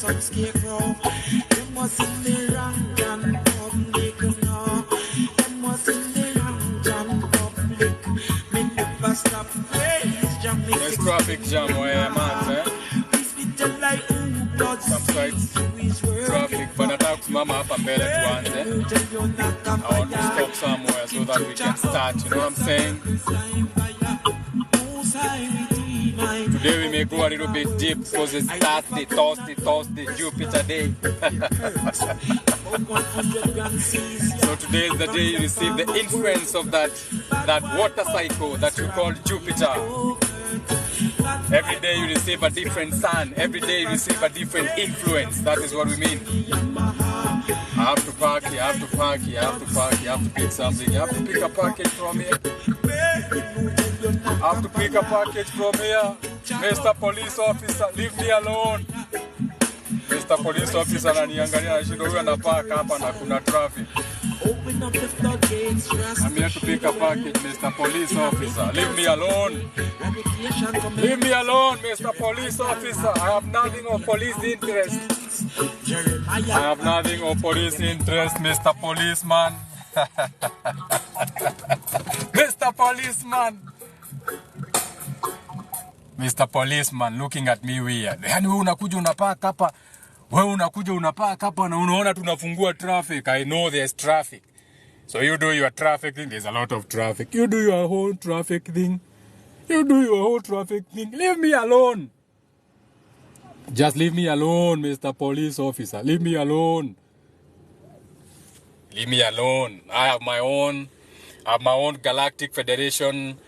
some scarecrow. You must in the wrong and public now. You must in the wrong and public. Me never stop praise jam. There's traffic jam where I'm at, some sites, traffic, but I talk to Mama up and Bella to answer. I want to stop somewhere so that we can start, you know what I'm saying? Today we may go a little bit deep because it's Thursday, Jupiter day. So today is the day you receive the influence of that water cycle that you call Jupiter. Every day you receive a different sun. Every day you receive a different influence. That is what we mean. I have to park here, I have to park here, I have to park here, I have to pick something. You have to pick a package from here. I have to pick a package from here. Mr. Police Officer, leave me alone. Mr. Police Officer ananiangalia na shindo huyu anapaka hapa na kuna traffic. I'm here to pick a package, Mr. Police Officer. Leave me alone. Leave me alone, Mr. Police Officer. I have nothing of police interest. I have nothing of police interest, Mr. Policeman. Mr. Policeman. Mr. Policeman looking at me weird. Yani wewe unakuja unapaka hapa. Wewe unakuja unapaka hapa na unaona tunafungua traffic. I know there's traffic. So you do your traffic thing. There's a lot of traffic. You do your whole traffic thing. You do your whole traffic thing. Leave me alone. Just leave me alone, Mr. Police Officer. Leave me alone. Leave me alone. I have my own Galactic Federation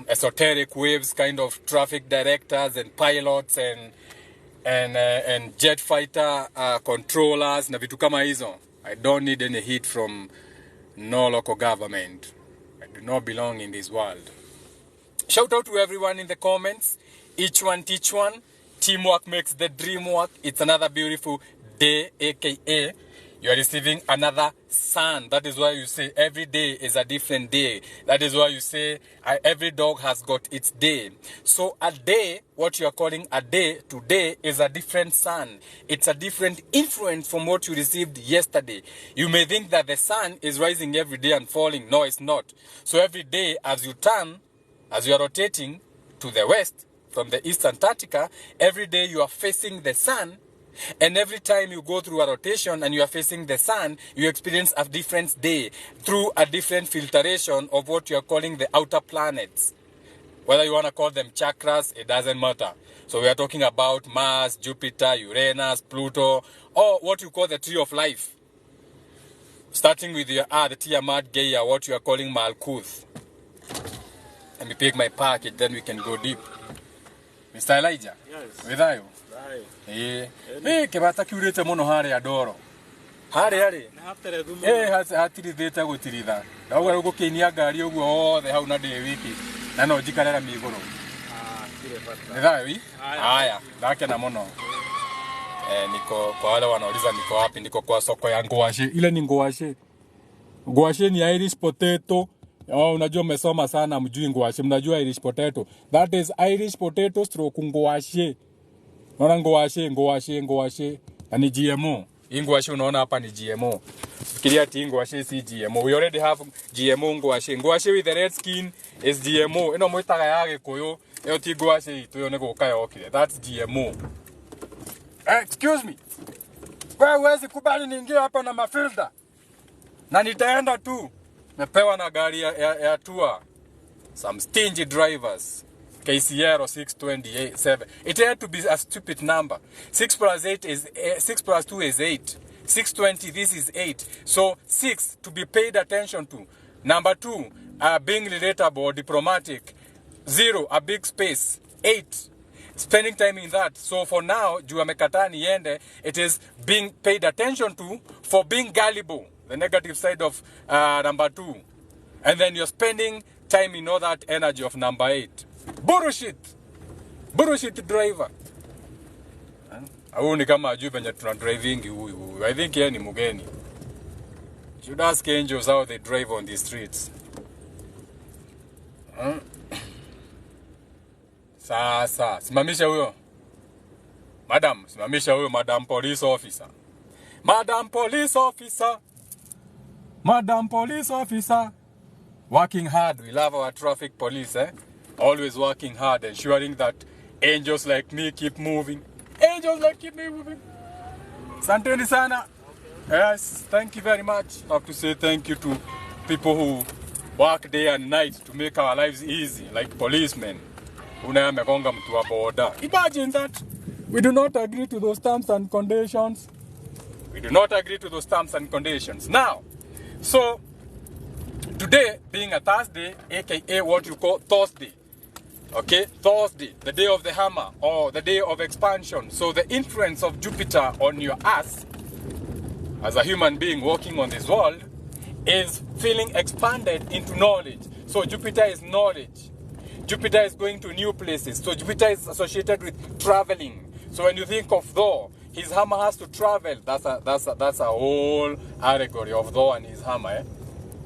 esoteric waves kind of traffic directors and pilots and jet fighter controllers na vitu kama hizo. I don't need any heat from no local government. I do not belong in this world. Shout out to everyone in the comments. Each one teach one. Teamwork makes the dream work. It's another beautiful day, aka you are receiving another sun. That is why you say every day is a different day. That is why you say every dog has got its day. So a day, what you are calling a day today, is a different sun. It's a different influence from what you received yesterday. You may think that the sun is rising every day and falling. No, it's not. So every day as you turn, as you are rotating to the west from the East Antarctica, every day you are facing the sun. And every time you go through a rotation and you are facing the sun, you experience a different day through a different filtration of what you are calling the outer planets. Whether you want to call them chakras, it doesn't matter. So we are talking about Mars, Jupiter, Uranus, Pluto, or what you call the tree of life. Starting with your the Tiamat, Gaia, what you are calling Malkuth. Let me pick my package, then we can go deep. Mr. Elijah? Yes. Where are you? Kebata kiurete muno hari adoro. Hari. Hatiri theta gutiritha. Ndauga rugukinia ngari uguo othe hau na ndi wiki. Na no njikarera miguru. Nithawi? Haya, ndake na muno. Niko kwa wale wanauliza niko wapi? Niko kwa soko ya ngwashe. Ile ni ngwashe. Ngwashe ni Irish potato. Unajua mmesoma sana mjui ngwashe. Mnajua Irish potato. That is Irish potato stroke ngwashe. Unaona ngwashe. Na ni GMO. Hii ngwashe unaona hapa ni GMO. Fikiria ati ngwashe si GMO. We already have GMO ngwashe. Ngwashe with the red skin is GMO. Ino mwitaga ya gikuyu. Iyo ti ngwashe itu yo nego kayo okire. That's GMO. Excuse me. Wewe huwezi kubali niingie hapa na mafilter. Na nitaenda tu. Napewa na gari ya tour. Some stingy drivers. KCR 627. It had to be a stupid number. 6 plus 2 is 8. 620, this is 8. So 6 to be paid attention to. Number 2, being relatable or diplomatic. 0, a big space. 8, spending time in that. So for now, juu amekataa niende, it is being paid attention to for being gullible. The negative side of number 2. And then you're spending time in all that energy of number 8. Bullshit driver. Au ni kama ajui venye tuna driving huyu. I think yeye ni mgeni. Should ask angels how they drive on the streets. Sasa, simamisha huyo. Madam, simamisha huyo Madam Police Officer. Madam Police Officer. Madam Police Officer. Working hard. We love our traffic police, eh? Always working hard, ensuring that angels like me keep moving. Angels like keep me moving. Asanteni sana. Yes, thank you very much. I have to say thank you to people who work day and night to make our lives easy, like policemen. Unayamegonga mtu wa boda. Imagine that. We do not agree to those terms and conditions. We do not agree to those terms and conditions. Now, so today being a Thursday, aka what you call Thursday. Okay, Thursday, the day of the hammer or the day of expansion. So the influence of Jupiter on your ass as a human being walking on this world is feeling expanded into knowledge. So Jupiter is knowledge. Jupiter is going to new places. So Jupiter is associated with traveling. So when you think of Thor, his hammer has to travel. That's a whole allegory of Thor and his hammer. Eh?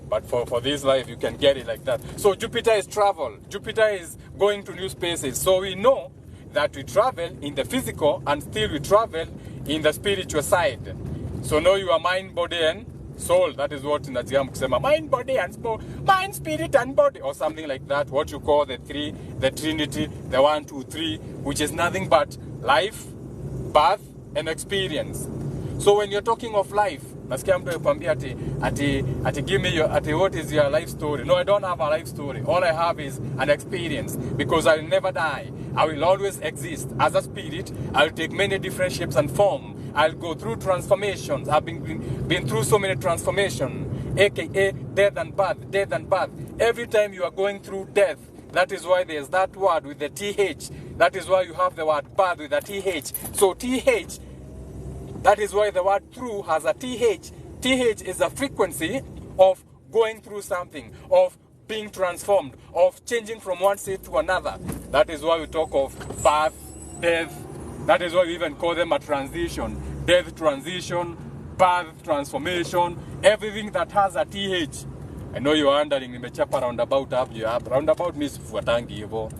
But for this life, you can get it like that. So Jupiter is travel. Jupiter is going to new spaces. So we know that we travel in the physical and still we travel in the spiritual side. So know your mind, body, and soul. That is what in Naziam kusema mind, body, and soul. Mind, spirit, and body, or something like that. What you call the three, the Trinity, the 1, 2, 3, which is nothing but life, birth, and experience. So when you're talking of life, nasikia mtu yakwambia ati give me your what is your life story? No, I don't have a life story. All I have is an experience because I'll never die. I will always exist as a spirit. I'll take many different shapes and form. I'll go through transformations. I've been through so many transformations, aka death and birth, death and birth. Every time you are going through death, that is why there's that word with the TH. That is why you have the word birth with the TH. So TH, that is why the word through has a TH. TH is a frequency of going through something, of being transformed, of changing from one state to another. That is why we talk of birth, death. That is why we even call them a transition. Death, transition, birth, transformation, everything that has a TH. I know you're wondering, nimechapa roundabout up, you have roundabout means fuatangi hivo.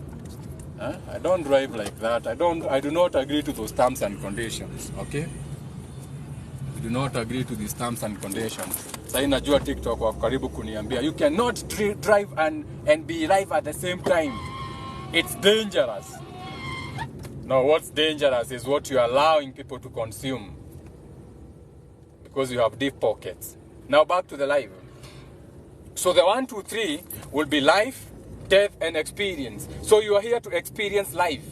I don't drive like that. I do not agree to those terms and conditions, okay? I do not agree to these terms and conditions. Sasa najua TikTok wa karibu kuniambia you cannot drive and be live at the same time. It's dangerous. No, what's dangerous is what you're allowing people to consume because you have deep pockets. Now back to the live. So the 1, 2, 3 will be life, death, and experience. So you are here to experience life.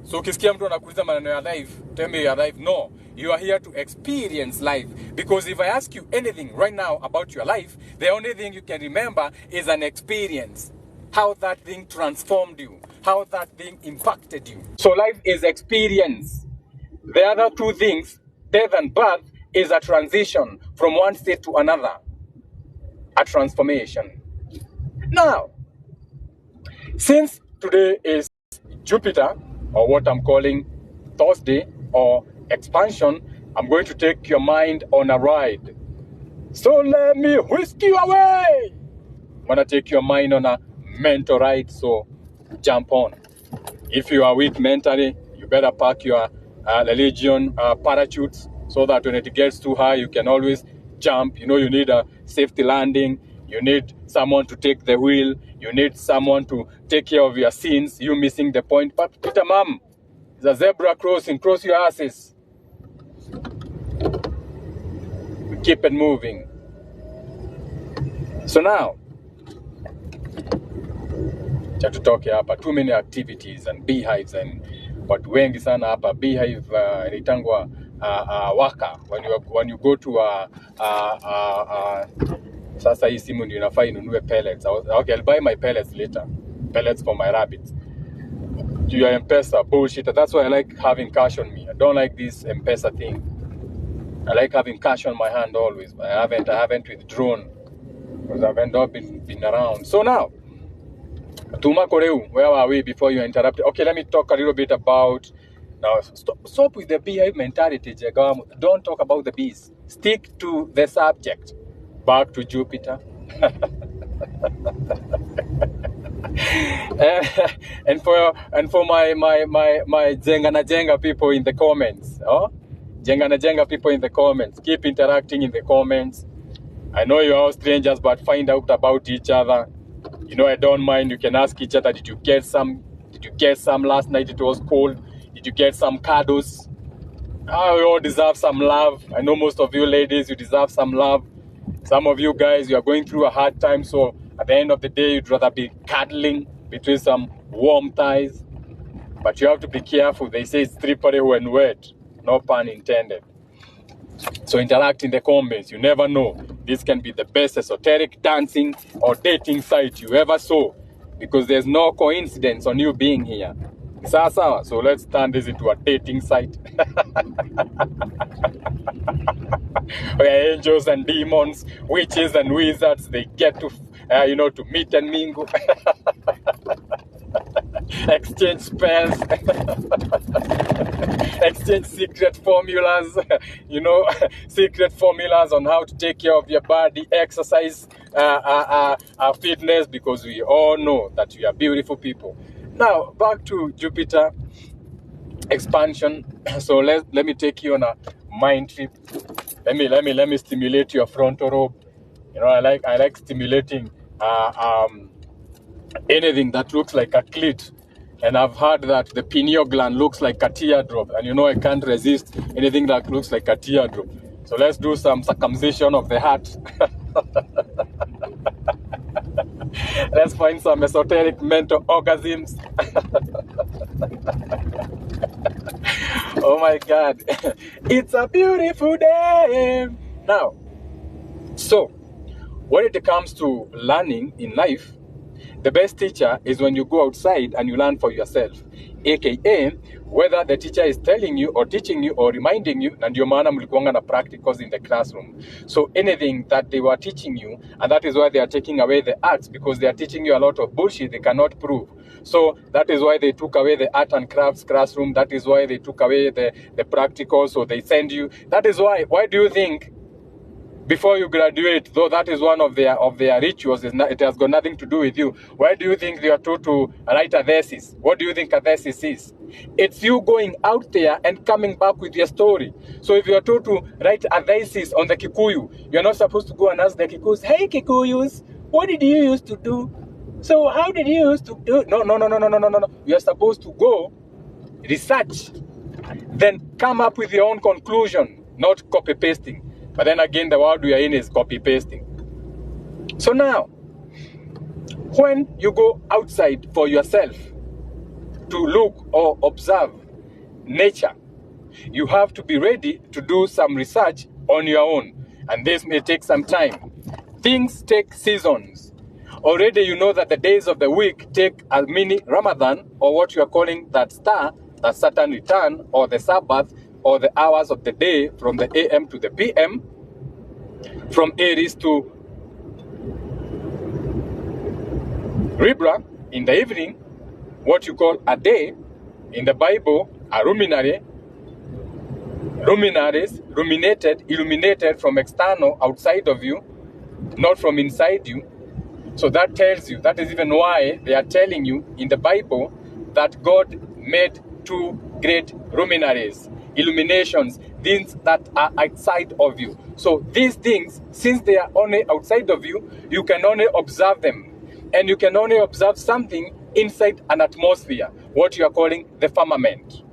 So ukisikia mtu anakuuliza maneno ya life, tell me your life. No, you are here to experience life. Because if I ask you anything right now about your life, the only thing you can remember is an experience. How that thing transformed you. How that thing impacted you. So life is experience. The other two things, death and birth, is a transition from one state to another. A transformation. Now, since today is Jupiter, or what I'm calling Thursday, or expansion, I'm going to take your mind on a ride. So let me whisk you away. I'm going to take your mind on a mental ride, so jump on. If you are weak mentally, you better pack your Legion parachutes so that when it gets too high, you can always jump. You know, you need a safety landing. You need someone to take the wheel. You need someone to take care of your sins. You missing the point. But Peter, mom, the zebra crossing. Cross your asses. We keep it moving. So now, tutoke hapa, too many activities and beehives and watu wengi sana hapa. Beehive inaitangwa waka when you go to sasa hii simu ndio inafaa inunue pellets. Okay, I'll buy my pellets later. Pellets for my rabbits. Your M-Pesa bullshit. That's why I like having cash on me. I don't like this M-Pesa thing. I like having cash on my hand always. I haven't withdrawn because I've not been around. So now, Tuma Koreu, where are we before you interrupt? Okay, let me talk a little bit about. Now, stop with the beehive mentality, Jagam. Don't talk about the bees. Stick to the subject. Back to Jupiter. And for my Jenga na Jenga people in the comments, oh, Jenga na Jenga people in the comments, keep interacting in the comments. I know you're all strangers, but find out about each other. You know, I don't mind. You can ask each other, did you get some? Did you get some last night? It was cold. Did you get some cuddles? Oh, we all deserve some love. I know most of you ladies, you deserve some love. Some of you guys, you are going through a hard time, so at the end of the day, you'd rather be cuddling between some warm thighs. But you have to be careful. They say it's slippery when wet. No pun intended. So interact in the comments. You never know. This can be the best esoteric dancing or dating site you ever saw, because there's no coincidence on you being here. So let's turn this into a dating site. Where angels and demons, witches and wizards, they get to, to meet and mingle. Exchange spells. Exchange secret formulas, secret formulas on how to take care of your body, exercise, fitness, because we all know that we are beautiful people. Now, back to Jupiter expansion. So let me take you on a mind trip. Let me stimulate your frontal lobe. I like stimulating anything that looks like a clit. And I've heard that the pineal gland looks like a teardrop. And I can't resist anything that looks like a teardrop. So let's do some circumcision of the heart. Let's find some esoteric mental orgasms. Oh my God. It's a beautiful day. Now, so when it comes to learning in life, the best teacher is when you go outside and you learn for yourself. AKA, whether the teacher is telling you or teaching you or reminding you, and your maana mlikuanga na practicals in the classroom. So anything that they were teaching you, and that is why they are taking away the arts, because they are teaching you a lot of bullshit they cannot prove. So that is why they took away the art and crafts classroom. That is why they took away the practicals, so they send you. That is why do you think before you graduate, though that is one of their rituals, it has got nothing to do with you. Why do you think you are told to write a thesis? What do you think a thesis is? It's you going out there and coming back with your story. So if you are told to write a thesis on the Kikuyu, you're not supposed to go and ask the Kikuyus, hey Kikuyus, what did you used to do? So how did you used to do? No. You're supposed to go, research, then come up with your own conclusion, not copy-pasting. But then again, the world we are in is copy-pasting. So now, when you go outside for yourself to look or observe nature, you have to be ready to do some research on your own. And this may take some time. Things take seasons. Already you know that the days of the week take a mini Ramadan, or what you are calling that star, the Saturn return, or the Sabbath, or the hours of the day from the AM to the PM, from Aries to Libra in the evening, what you call a day, in the Bible, a luminary, luminaries, illuminated from external, outside of you, not from inside you. So that tells you, that is even why they are telling you in the Bible that God made two great luminaries, illuminations, things that are outside of you. So these things, since they are only outside of you, you can only observe them. And you can only observe something inside an atmosphere, what you are calling the firmament.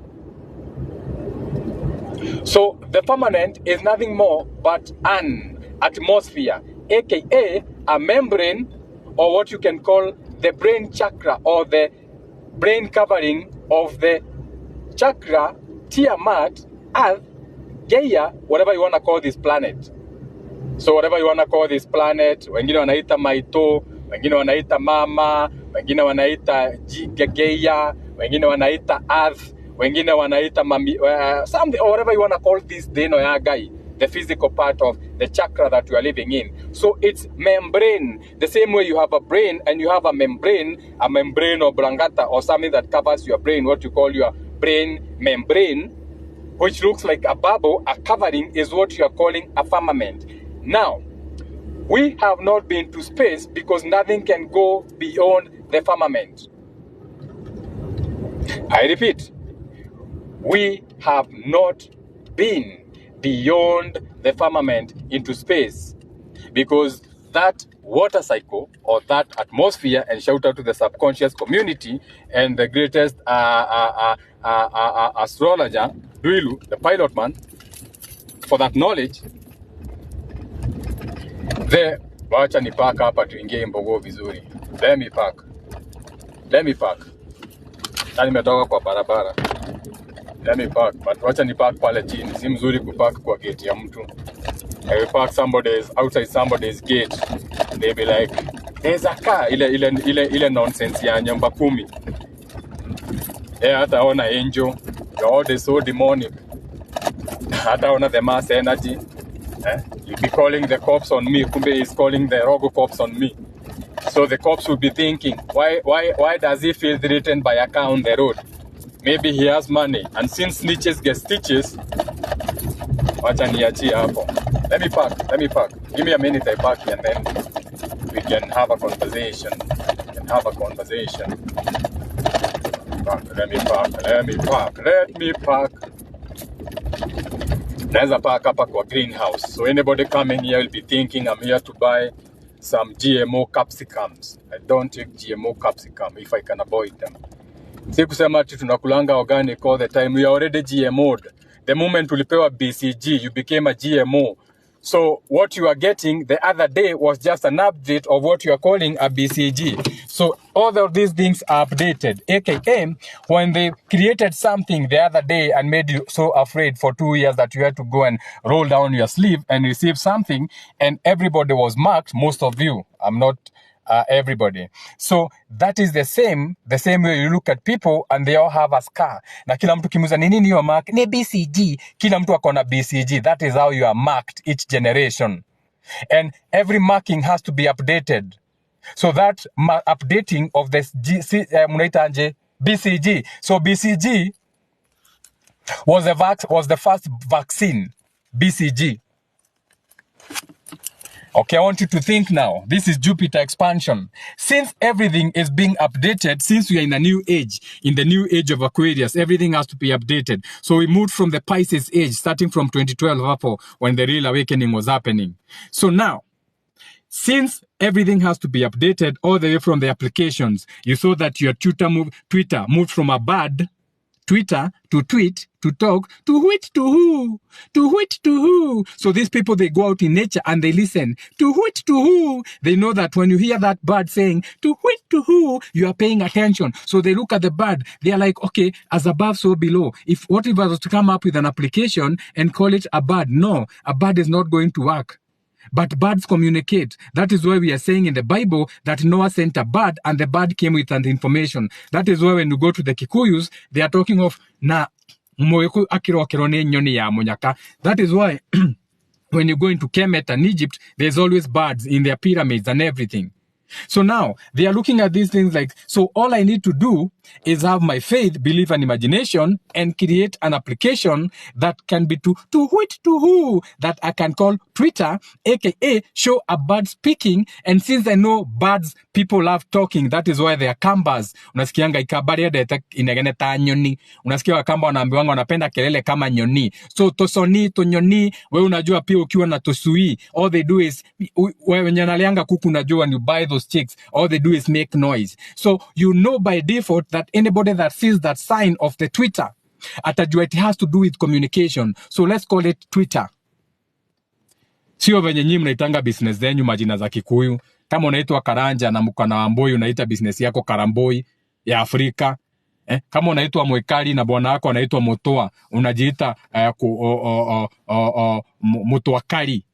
So the firmament is nothing more but an atmosphere, aka a membrane, or what you can call the brain chakra, or the brain covering of the chakra, Tiamat, Earth, Gaia, whatever you want to call this planet. So whatever you want to call this planet, wengine wanaita Maito, wengine wanaita Mama, wengine wanaita Gaia, wengine wanaita Earth, wengine wanaita something, or whatever you want to call this deno ya gai, the physical part of the chakra that you are living in. So it's membrane. The same way you have a brain and you have a membrane or blangata, or something that covers your brain, what you call your brain membrane, which looks like a bubble, a covering, is what you are calling a firmament. Now, we have not been to space because nothing can go beyond the firmament. I repeat, we have not been beyond the firmament into space, because that water cycle or that atmosphere, and shout out to the subconscious community and the greatest astrologer, Duilu, the pilot man, for that knowledge. The wacha ni park hapa tuingie Mbogo vizuri. Let me park. Na nimetoka kwa barabara. Let me park. But wacha ni park pale chini. Si mzuri kupark kwa gate ya mtu. I will park outside somebody's gate. They be like, there's a car. Ile nonsense ya nyumba 10. Hata ona angel. You're all so demonic. Hata ona the mass energy. You'll be calling the cops on me. Kumbe is calling the Rogo cops on me. So the cops will be thinking, why does he feel threatened by a car on the road? Maybe he has money. And since snitches get stitches, wacha niachie hapo. Let me park. Give me a minute, I park and then we can have a conversation. Let me park. Naweza park hapa kwa greenhouse. So anybody coming here will be thinking I'm here to buy some GMO capsicums. I don't take GMO capsicum if I can avoid them. Si kusema ati tunakulanga organic all the time. We are already GMO'd. The moment ulipewa BCG, you became a GMO. So what you are getting the other day was just an update of what you are calling a BCG. So all of these things are updated. AKA, when they created something the other day and made you so afraid for 2 years that you had to go and roll down your sleeve and receive something, and everybody was marked, most of you. I'm not everybody. So that is the same way you look at people and they all have a scar. Na kila mtu kimuza nini you are marked? Ni BCG. Kila mtu akona BCG. That is how you are marked each generation. And every marking has to be updated. So that updating of this BCG. So BCG was the first vaccine. BCG. Okay, I want you to think now. This is Jupiter expansion. Since everything is being updated, since we are in a new age, in the new age of Aquarius, everything has to be updated. So we moved from the Pisces age, starting from 2012 up, when the real awakening was happening. So now, since everything has to be updated all the way from the applications, you saw that your Twitter moved from a bad Twitter to tweet, to talk, to whit, to who, to whit, to who. So these people, they go out in nature and they listen to whit, to who. They know that when you hear that bird saying to whit, to who, you are paying attention. So they look at the bird. They are like, okay, as above, so below. What if I was to come up with an application and call it a bird? No, a bird is not going to work. But birds communicate. That is why we are saying in the Bible that Noah sent a bird and the bird came with an information. That is why when you go to the Kikuyus, they are talking of na moyoku akiro ne nyoni ya monyaka. That is why when you go into Kemet and Egypt, there's always birds in their pyramids and everything. So now they are looking at these things like, so all I need to do is have my faith, belief, and imagination and create an application that can be to which to who that I can call Twitter, aka show a bird speaking. And since I know birds, people love talking, that is why they are kambas. Unasikianga ikabari ya deta inageneta nyoni. Unasikia wakamba wanaambiwanga wanapenda kelele kama nyoni. So tosoni, to nyoni, we unajua pia ukiwa na tosui. All they do is, we nyanalianga kuku unajua when you buy those chicks, all they do is make noise. So you know by default that anybody that sees that sign of the Twitter, atajua it has to do with communication. So let's call it Twitter. Sio venye nyinyi mnaitanga business zenyu majina za Kikuyu. Kama unaitwa Karanja na Mukana Wamboi unaita business yako Karamboi ya Afrika. Kama unaitwa Mwekali na bwana wako anaitwa Motoa, unajiita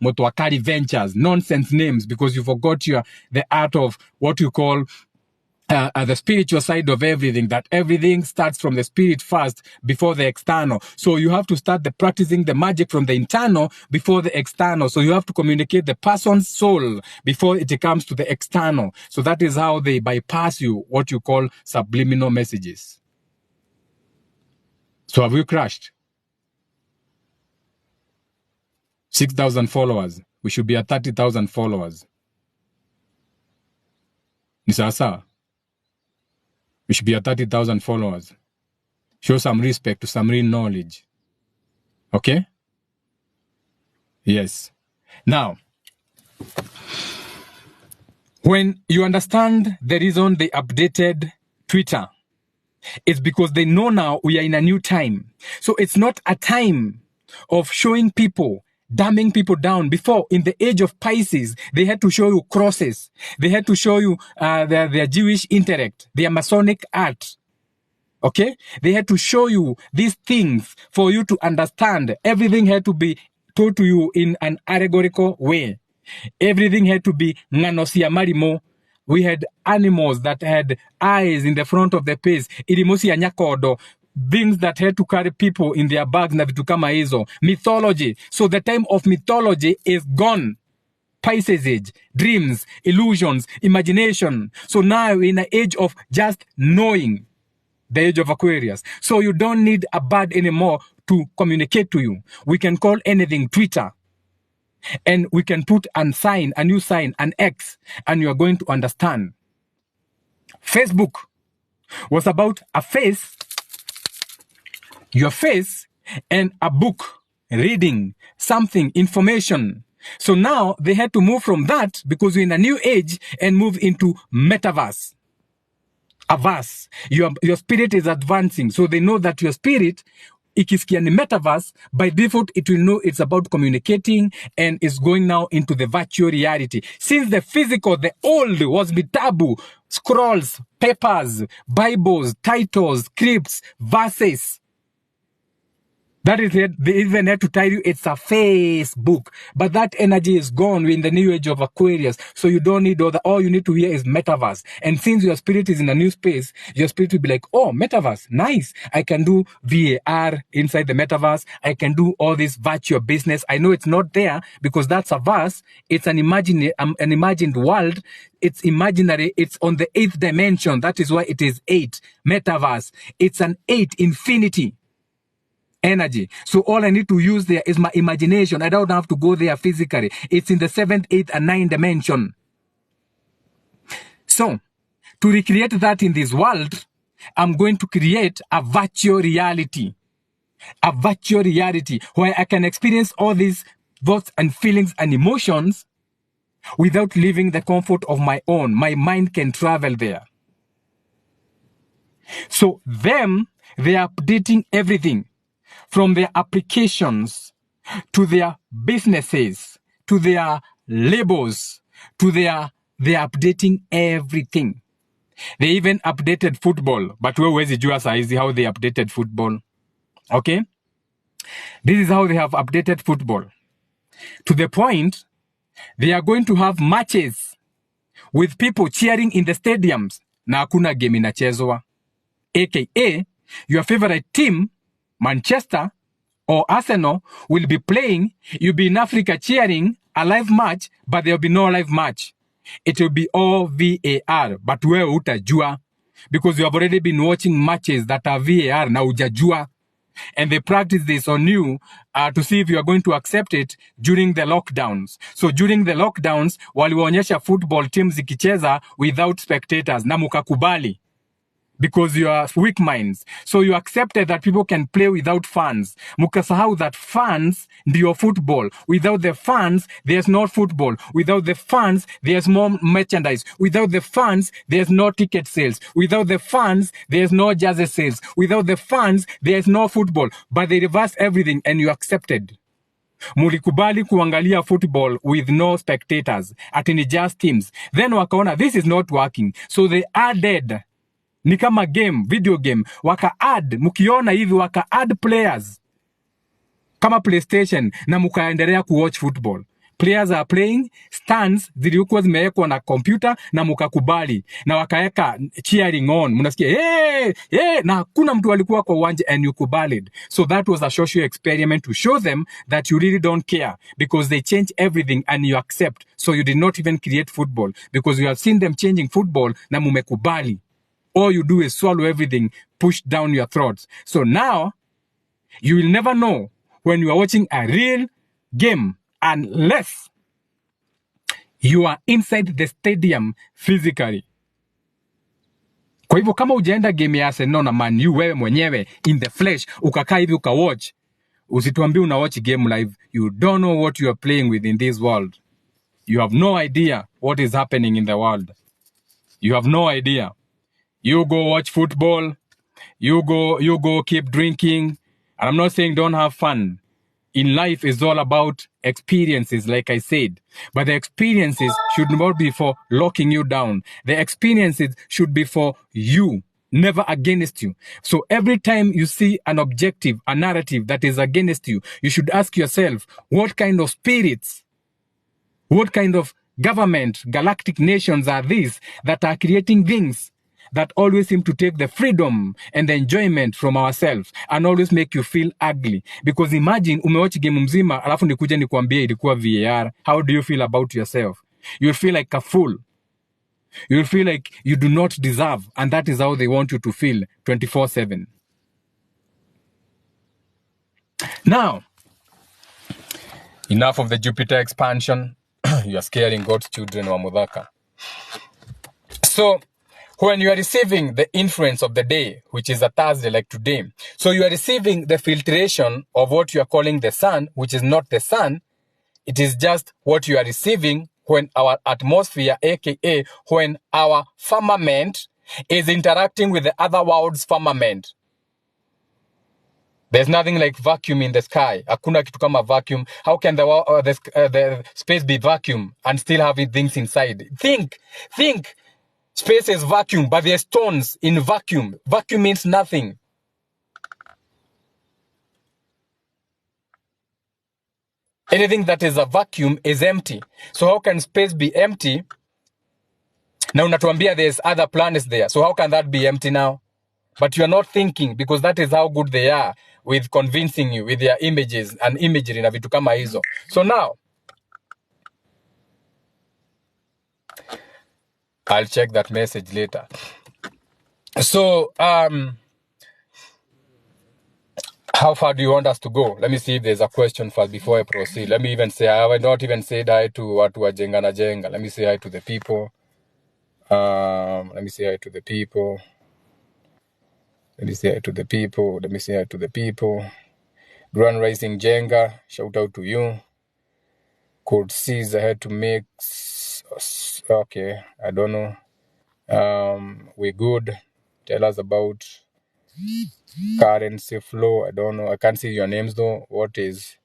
Mutwakali Ventures. Nonsense names because you forgot the art of what you call the spiritual side of everything, that everything starts from the spirit first before the external. So you have to start practicing the magic from the internal before the external. So you have to communicate the person's soul before it comes to the external. So that is how they bypass you, what you call subliminal messages. So have you crashed? 6,000 followers. We should be at 30,000 followers. Ni sawa sawa? We should be at 30,000 followers. Show some respect to some real knowledge. Okay? Yes. Now, when you understand the reason they updated Twitter, it's because they know now we are in a new time. So it's not a time of showing people, dumbing people down. Before, in the age of Pisces, they had to show you crosses. They had to show you their Jewish intellect, their Masonic art. Okay? They had to show you these things for you to understand. Everything had to be told to you in an allegorical way. Everything had to be nganosia marimo. We had animals that had eyes in the front of the face. Ilimosia nyakodo. Things that had to carry people in their bags na vitu kama hizo. Mythology. So the time of mythology is gone. Pisces age, dreams, illusions, imagination. So now in an age of just knowing, the age of Aquarius. So you don't need a bird anymore to communicate to you. We can call anything Twitter. And we can put a new sign, an X, and you are going to understand. Facebook was about a face, your face, and a book, reading, something, information. So now they had to move from that because we're in a new age and move into metaverse. A verse. Your spirit is advancing. So they know that your spirit, ikisikia ni metaverse, by default, it will know it's about communicating and is going now into the virtual reality. Since the physical, the old was taboo, scrolls, papers, Bibles, titles, scripts, verses. That is it. They even had to tell you it's a Facebook. But that energy is gone. We're in the new age of Aquarius. So you don't need all you need to hear is metaverse. And since your spirit is in a new space, your spirit will be like, oh, metaverse, nice. I can do VAR inside the metaverse. I can do all this virtual business. I know it's not there because that's a verse. It's an imagined world. It's imaginary. It's on the 8th dimension. That is why it is 8. Metaverse. It's an 8 infinity energy. So all I need to use there is my imagination. I don't have to go there physically. It's in the 7th, 8th, and 9th dimension. So, to recreate that in this world, I'm going to create a virtual reality. A virtual reality where I can experience all these thoughts and feelings and emotions without leaving the comfort of my own. My mind can travel there. So they are updating everything. From their applications, to their businesses, to their labels, to they're updating everything. They even updated football. But where is jua saizi how they updated football? Okay? This is how they have updated football. To the point, they are going to have matches with people cheering in the stadiums. Na hakuna game inachezwa. AKA, your favorite team, Manchester or Arsenal, will be playing. You'll be in Africa cheering a live match, but there'll be no live match. It will be all VAR, but where utajua? Because you have already been watching matches that are VAR na ujajua. And they practice this on you to see if you are going to accept it during the lockdowns. So during the lockdowns, waliwaonyesha football teams zikicheza without spectators na mukakubali. Because you are weak minds. So you accepted that people can play without fans. Mukasahau that fans ndio football. Without the fans, there's no football. Without the fans, there's more merchandise. Without the fans, there's no ticket sales. Without the fans, there's no jersey sales. Without the fans, there's no football. But they reverse everything and you accepted. Mulikubali kuangalia football with no spectators. Atini just teams. Then wakaona, this is not working. So they added ni kama game, video game, waka-add, mukiona hivi waka-add players. Kama PlayStation, na mukaendelea kuwatch football. Players are playing, stands, zilikuwa zimewekwa na computer, na mukakubali. Na wakaeka cheering on. Munasikia, hey, hey, na hakuna mtu alikuwa kwa uwanja and you kubalied. So that was a social experiment to show them that you really don't care. Because they change everything and you accept. So you did not even create football. Because you have seen them changing football, na mumekubali. All you do is swallow everything, push down your throats. So now, you will never know when you are watching a real game unless you are inside the stadium physically. Kwa hivyo kama ujaenda game ya Arsenal na Man U wewe mwenyewe in the flesh ukakaa hivi ukawatch, usituambie una watch game live. You don't know what you are playing with in this world. You have no idea what is happening in the world. You have no idea. You go watch football. You go keep drinking. And I'm not saying don't have fun. In life is all about experiences, like I said. But the experiences should not be for locking you down. The experiences should be for you, never against you. So every time you see an objective, a narrative that is against you, you should ask yourself, what kind of spirits, what kind of government, galactic nations are these that are creating things that always seem to take the freedom and the enjoyment from ourselves and always make you feel ugly? Because imagine umewatch game mzima alafu nikuja nikuambie ilikuwa VAR. How do you feel about yourself? You'll feel like a fool. You'll feel like you do not deserve, and that is how they want you to feel 24/7. Now, enough of the Jupiter expansion. You are scaring God's children, Wamudhaka. So, when you are receiving the influence of the day, which is a Thursday like today, so you are receiving the filtration of what you are calling the sun, which is not the sun. It is just what you are receiving when our atmosphere, aka when our firmament is interacting with the other world's firmament. There's nothing like vacuum in the sky. Hakuna kitu kama vacuum. How can the space be vacuum and still having things inside? Think. Space is vacuum, but there's stones in vacuum. Vacuum means nothing. Anything that is a vacuum is empty. So how can space be empty? Now unatuambia there's other planets there. So how can that be empty now? But you're not thinking, because that is how good they are with convincing you with their images and imagery na vitu kama hizo. So now, I'll check that message later. So, how far do you want us to go? Let me see if there's a question first before I proceed. Let me even say, I have not even said hi to watu wa Jenga na Jenga. Let me say hi to the people. Let me say hi to the people. Grand Rising Jenga, shout out to you. Code C's I had to make. Okay, I don't know. We're good. Tell us about currency flow. I don't know. I can't see your names though. What is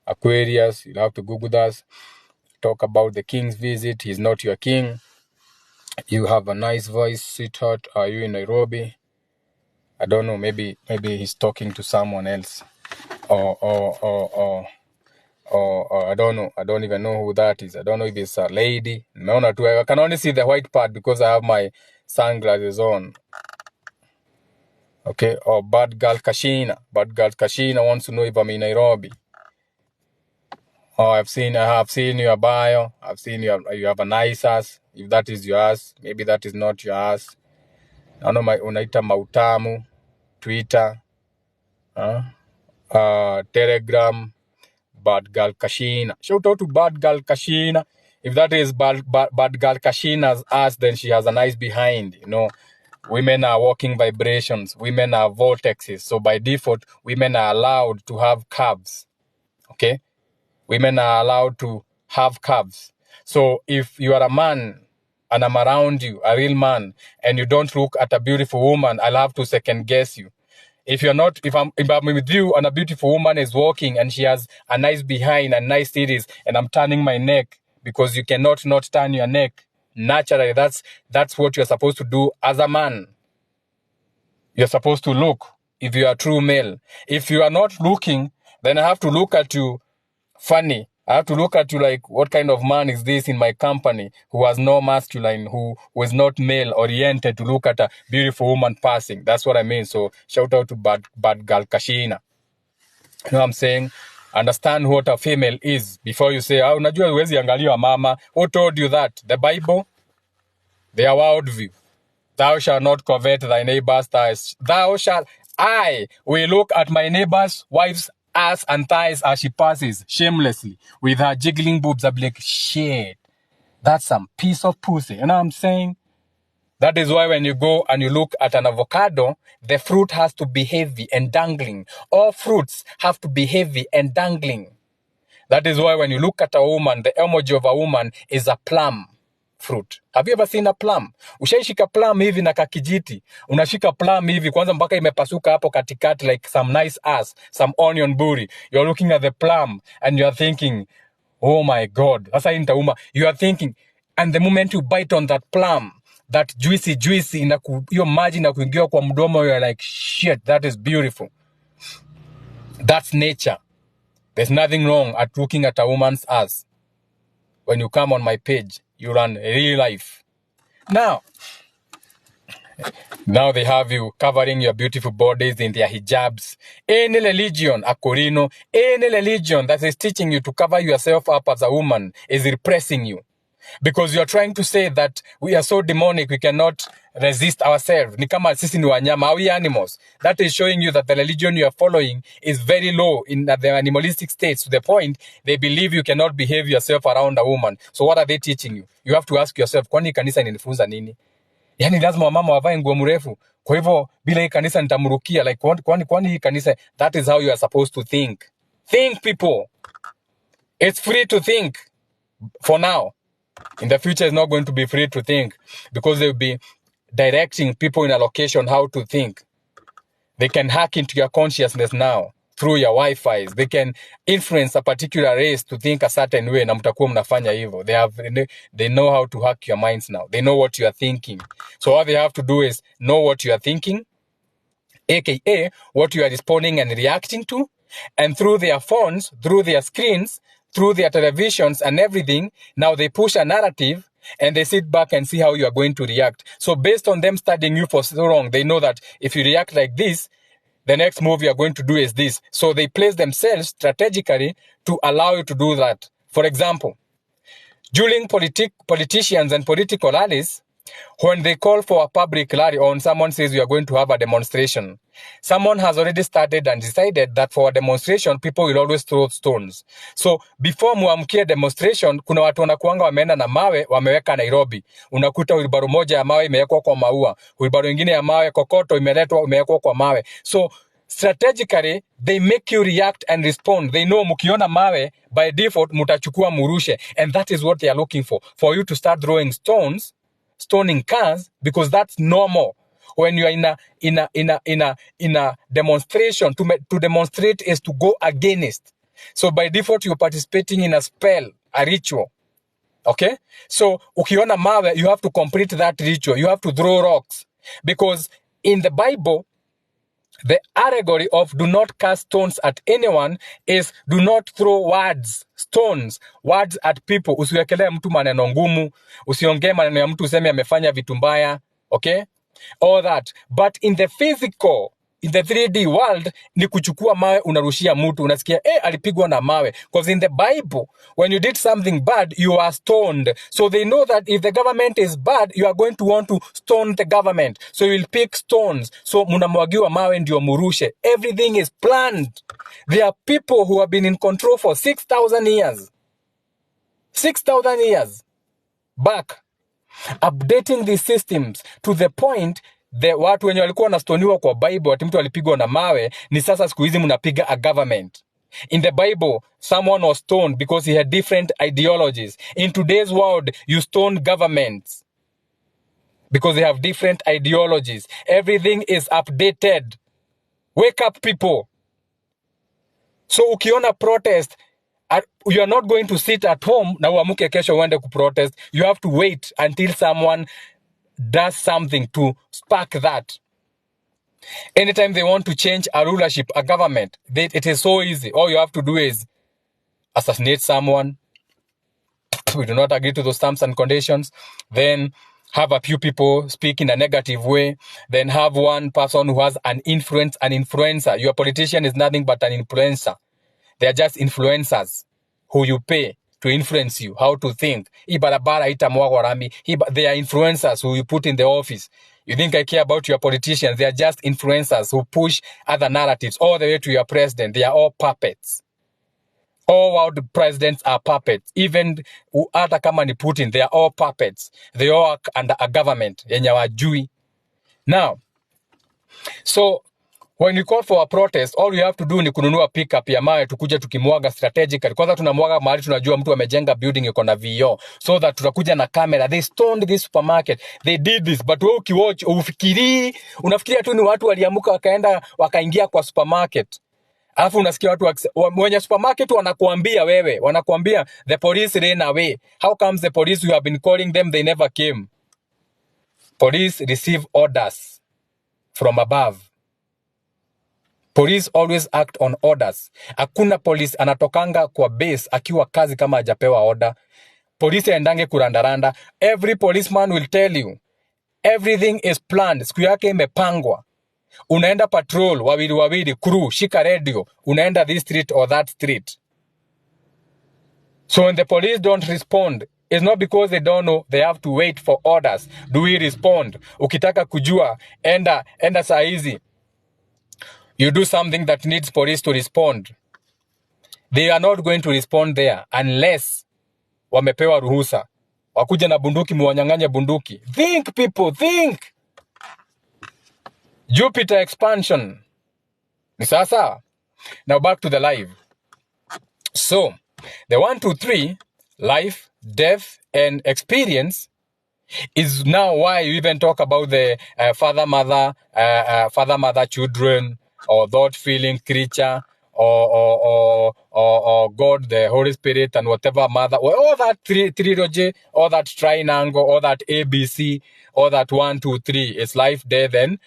Aquarius? You'll have to Google us. Talk about the king's visit. He's not your king. You have a nice voice, sweetheart. Are you in Nairobi? I don't know. Maybe he's talking to someone else. Or I don't know. I don't even know who that is. I don't know if it's a lady. No, not I can only see the white part because I have my sunglasses on. Okay. Or Bad Girl Kashina. Bad Girl Kashina wants to know if I'm in Nairobi. Oh, I have seen your bio. I've seen you have a nice ass. If that is your ass, maybe that is not your ass. I know unaita Mautamu, Twitter, Telegram, Bad Girl Kashina. Shout out to Bad Girl Kashina. If that is Bad Girl Kashina's ass, then she has a nice behind. You know, women are walking vibrations. Women are vortexes. So by default, women are allowed to have curves. Okay? Women are allowed to have curves. So if you are a man and I'm around you, a real man, and you don't look at a beautiful woman, I'll have to second guess you. If I'm with you and a beautiful woman is walking and she has a nice behind and nice titties and I'm turning my neck because you cannot not turn your neck naturally, that's what you're supposed to do as a man. You're supposed to look if you are a true male. If you are not looking, then I have to look at you funny. I have to look at you like, what kind of man is this in my company who has no masculine, who is not male oriented to look at a beautiful woman passing. That's what I mean. So shout out to Bad Girl Kashina. You know what I'm saying? Understand what a female is before you say, unajua huwezi angalia mama. Who told you that? The Bible? Their worldview. Thou shalt not covet thy neighbor's thighs. I will look at my neighbor's wife's ass and thighs as she passes shamelessly with her jiggling boobs. I'll be like, shit, that's some piece of pussy. You know what I'm saying? That is why when you go and you look at an avocado, the fruit has to be heavy and dangling. All fruits have to be heavy and dangling. That is why when you look at a woman, the emoji of a woman is a plum fruit. Have you ever seen a plum? Ushaishika plum hivi na kakijiti. Unashika plum hivi kwanza mpaka imepasuka hapo katikati like some nice ass, some onion buri. You're looking at the plum and you're thinking, oh my God. Sasa hii nitauma. You are thinking, and the moment you bite on that plum, that juicy, hiyo maji na kuingia kwa mdomo, you're like, shit, that is beautiful. That's nature. There's nothing wrong at looking at a woman's ass. When you come on my page, you run real life. Now they have you covering your beautiful bodies in their hijabs. Any religion, Akorino, any religion that is teaching you to cover yourself up as a woman is repressing you. Because you are trying to say that we are so demonic, we cannot resist ourselves. Ni kama sisi ni wanyama, are we animals? That is showing you that the religion you are following is very low in the animalistic states, to the point they believe you cannot behave yourself around a woman. So what are they teaching you? You have to ask yourself, kwani kanisa inanifunza nini? Yani lazima wamama wavae nguo mrefu. Kwa hivyo bila hii kanisa nitamrukia, like kwani hii kanisa, that is how you are supposed to think. Think, people. It's free to think for now. In the future, it's not going to be free to think, because they'll be directing people in a location how to think. They can hack into your consciousness now through your Wi-Fi. They can influence a particular race to think a certain way. Na mtakuwa mnafanya hivyo. They know how to hack your minds now. They know what you are thinking. So what they have to do is know what you are thinking, aka what you are responding and reacting to, and through their phones, through their screens, through their televisions and everything, now they push a narrative and they sit back and see how you are going to react. So based on them studying you for so long, they know that if you react like this, the next move you are going to do is this. So they place themselves strategically to allow you to do that. For example, during politicians and political rallies, when they call for a public rally, or when someone says we are going to have a demonstration, someone has already started and decided that for a demonstration, people will always throw stones. So before muamkie demonstration, kuna watu wanakuanga wameenda na mawe, wameweka Nairobi. Unakuta wilbaro moja ya mawe imewekwa kwa maua, wilbaro ingine ya mawe kokoto imewekwa kwa mawe. So strategically, they make you react and respond. They know mukiona mawe, by default mutachukua murushe, and that is what they are looking for you to start throwing stones, stoning cars, because that's normal. When you are in a demonstration, to demonstrate is to go against. So by default, you're participating in a spell, a ritual. Okay? So ukiona mawe, you have to complete that ritual. You have to throw rocks. Because in the Bible, the allegory of do not cast stones at anyone is do not throw stones at people. Usiwekelee mtu maneno ngumu, usiongee maneno ya mtu useme amefanya vitu mbaya, okay? All that. But in the physical, in the 3D world, ni kuchukua mawe unarushia mtu, unasikia alipigwa na mawe. Because in the Bible, when you did something bad, you are stoned. So they know that if the government is bad, you are going to want to stone the government. So you will pick stones. So munamwagiwa mawe ndio murushe. Everything is planned. There are people who have been in control for 6,000 years. 6,000 years back. Updating these systems to the point the watu wenye walikuwa wanastoniwa kwa Bible, ati mtu alipigwa na mawe, ni sasa siku hizi mnapiga a government. In the Bible, someone was stoned because he had different ideologies. In today's world, you stone governments because they have different ideologies. Everything is updated. Wake up, people. So ukiona protest, you are not going to sit at home na uamuke kesho uende kuprotest. You have to wait until someone does something to spark that. Anytime they want to change a rulership, a government, it is so easy. All you have to do is assassinate someone. We do not agree to those terms and conditions. Then have a few people speak in a negative way. Then have one person who has an influence, an influencer. Your politician is nothing but an influencer. They are just influencers who you pay to influence you, how to think. They are influencers who you put in the office. You think I care about your politicians? They are just influencers who push other narratives all the way to your president. They are all puppets. All world presidents are puppets. Even hata kama ni Putin, they are all puppets. They all are under a government yenye wajui. Now, so when you call for a protest, all you have to do ni kununua pickup ya mawe tukuje tukimwaga strategically. Kwanza tunamwaga mahali tunajua mtu amejenga building iko na vioo, so that tutakuja na camera. They stoned this supermarket. They did this, but wewe ukiwatch unafikiria tu ni watu waliamuka wakaenda wakaingia kwa supermarket. Alafu unasikia watu wenye supermarket wanakuambia the police ran away. How comes the police, you have been calling them, they never came? Police receive orders from above. Police always act on orders. Hakuna police anatokanga kwa base akiwa kazi kama hajapewa order. Police aendange kurandaranda. Every policeman will tell you everything is planned. Siku yake imepangwa. Unaenda patrol, wawili, crew, shika radio. Unaenda this street or that street. So when the police don't respond, it's not because they don't know, they have to wait for orders. Do we respond? Ukitaka kujua, enda saa hizi. You do something that needs police to respond. They are not going to respond there unless wamepewa ruhusa. Wakuja na bunduki, muwanyang'anye bunduki. Think, people, think. Jupiter expansion. Ni sasa. Now back to the live. So, the 1, 2, 3, life, death, and experience is now why you even talk about the father, mother, children, or thought, feeling, creature, or God, the Holy Spirit, and whatever mother, or all that trilogy, all that triangle, all that ABC, all that 1, 2, 3 is life, death, and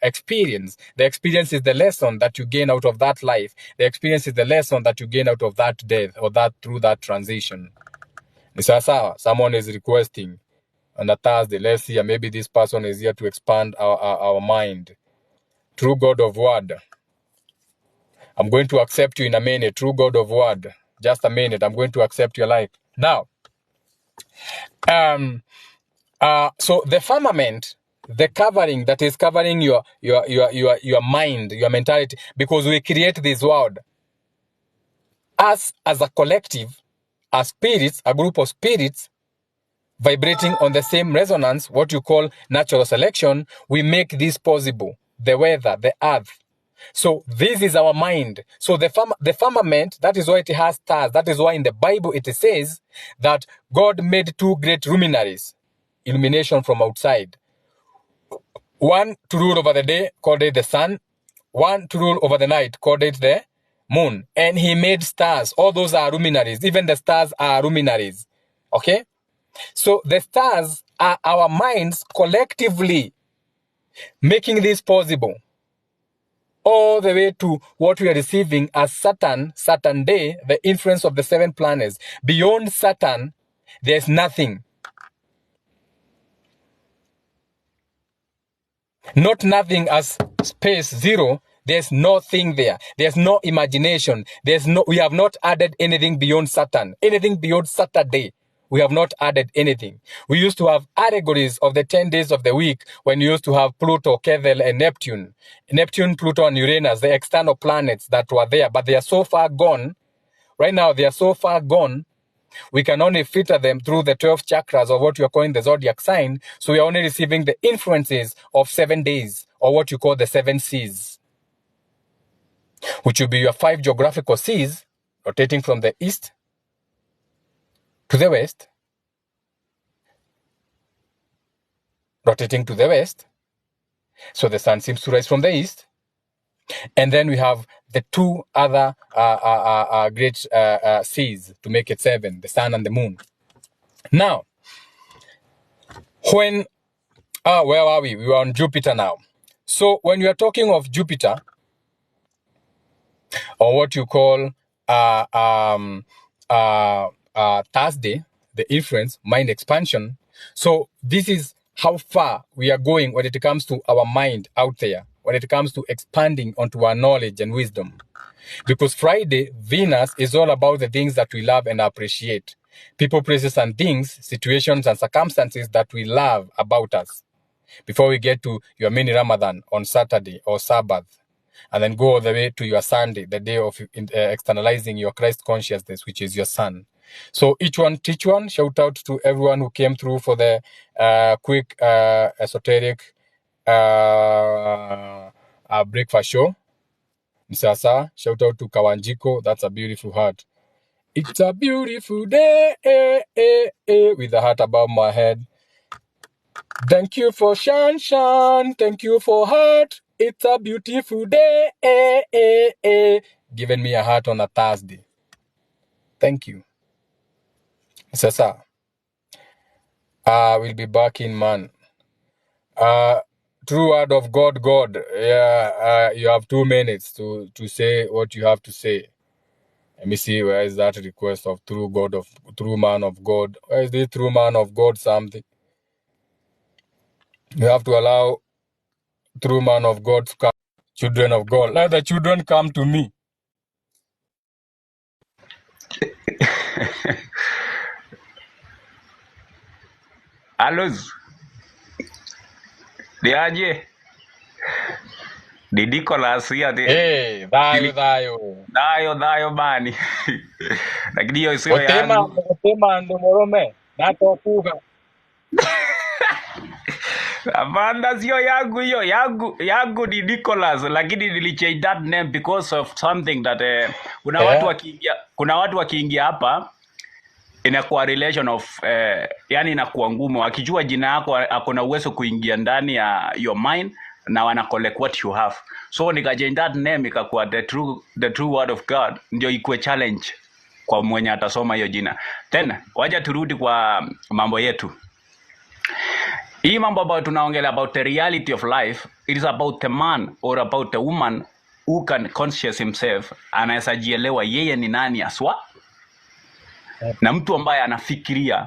experience. The experience is the lesson that you gain out of that life. The experience is the lesson that you gain out of that death, or that through that transition. Someone is requesting on a Thursday, let's see, maybe this person is here to expand our mind. True God of Word, I'm going to accept you in a minute. True God of Word, just a minute. I'm going to accept your life. Now, so the firmament, the covering that is covering your mind, your mentality, because we create this world. Us as a collective, as spirits, a group of spirits, vibrating on the same resonance, what you call natural selection, we make this possible. The weather, the earth. So this is our mind. So the firmament, that is why it has stars. That is why in the Bible it says that God made 2 great luminaries, illumination from outside. One to rule over the day, called it the sun. One to rule over the night, called it the moon. And he made stars. All those are luminaries. Even the stars are luminaries. Okay? So the stars are our minds collectively making this possible. All the way to what we are receiving as Saturn day, the influence of the 7 planets. Beyond Saturn, there's nothing. Not nothing as space, zero. There's nothing there. There's no imagination. We have not added anything beyond Saturn. Anything beyond Saturday. We have not added anything. We used to have allegories of the 10 days of the week when we used to have Pluto, Kepler, and Neptune. Neptune, Pluto, and Uranus, the external planets that were there, but they are so far gone. Right now, they are so far gone. We can only filter them through the 12 chakras, or what you are calling the zodiac sign. So we are only receiving the influences of 7 days, or what you call the 7 seas, which will be your 5 geographical seas, rotating from the east to the west, rotating to the west. So the sun seems to rise from the east. And then we have the 2 other great seas to make it 7, the sun and the moon. Now, where are we? We are on Jupiter now. So when we are talking of Jupiter, or what you call Thursday, the influence, mind expansion. So this is how far we are going when it comes to our mind out there, when it comes to expanding onto our knowledge and wisdom. Because Friday, Venus, is all about the things that we love and appreciate. People, places, and things, situations, and circumstances that we love about us. Before we get to your mini Ramadan on Saturday or Sabbath. and then go all the way to your Sunday, the day of externalizing your Christ consciousness, which is your Son. So each one teach one. Shout out to everyone who came through for the quick esoteric breakfast show. Sasa, shout out to Kawanjiko. That's a beautiful heart. It's a beautiful day, with the heart above my head. Thank you for Shan. Thank you for heart. It's a beautiful day, Giving me a heart on a Thursday. Thank you. Sasa, we'll be back in, man. True word of God. Yeah, you have 2 minutes to say what you have to say. Let me see, where is that request of true man of God? Where is the true man of God something? You have to allow true man of God to come. Children of God. Let the children come to me. Aloz. Diaje. Nicholas here. Hey, dayo bani. Lakini hiyo sio yangu. Otema ndo morome. Nato kuga. Amanda sio yangu hiyo. Yangu ni Nicholas, lakini nilichange that name because of something that kuna watu wakiingia hapa inakuwa relation of yani inakuwa ngumu akijua jina yako akona uwezo kuingia ndani ya your mind na wana collect what you have. So nikachange that name ikakuwa the true word of God, ndio ikuwe challenge kwa mwenye atasoma hiyo jina. Tena wacha turudi kwa mambo yetu. Hii mambo about tunaongelea about the reality of life, it is about the man or about the woman who can conscious himself, anaweza jielewa yeye ni nani aswa, na mtu ambaye anafikiria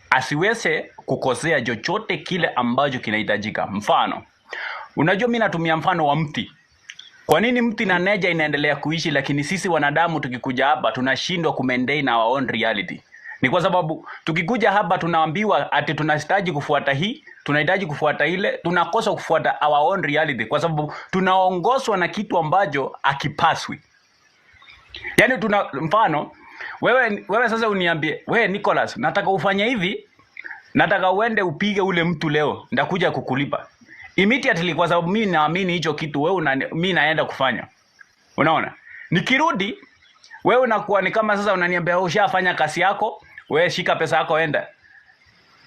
asiweze kukosea chochote kile ambacho kinahitajika. Mfano, unajua mimi natumia mfano wa mti. Kwa nini mti na neja inaendelea kuishi lakini sisi wanadamu tukikuja hapa tunashindwa kumaintain our own reality? Ni kwa sababu tukikuja hapa tunaambiwa ati tunahitaji kufuata hii, tunahitaji kufuata ile, tunakosa kufuata our own reality kwa sababu tunaongozwa na kitu ambacho akipaswi. Yaani mfano wewe sasa uniambie, wewe Nicholas, nataka ufanye hivi, nataka uende upige ule mtu leo, ndakuja kukulipa immediately kwa sababu mimi naamini hicho kitu wewe mimi naenda kufanya. Unaona? Nikirudi wewe unakuwa ni kama sasa unaniambia ushafanya kazi yako, wewe shika pesa yako enda.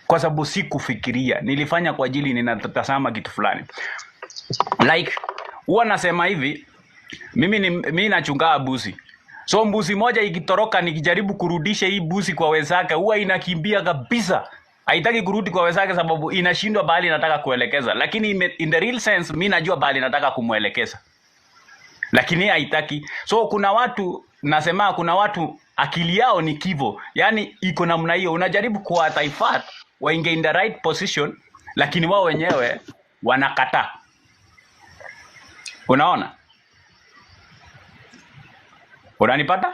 Kwa sababu sikufikiria, nilifanya kwa ajili ninatazama kitu fulani. Like huwa nasema hivi, mimi nachunga mbuzi. So mbuzi moja ikitoroka nikijaribu kurudisha hii mbuzi kwa wenzake huwa inakimbia kabisa. Haitaki kurudi kwa wenzake sababu inashindwa bali nataka kuelekeza. Lakini in the real sense mimi najua bali nataka kumuelekeza. Lakini haitaki. So kuna watu nasema kuna watu akili yao ni kivo. Yaani iko namna hiyo, unajaribu kwa taifat wainge in the right position lakini wao wenyewe wanakataa. Unaona? Unanipata?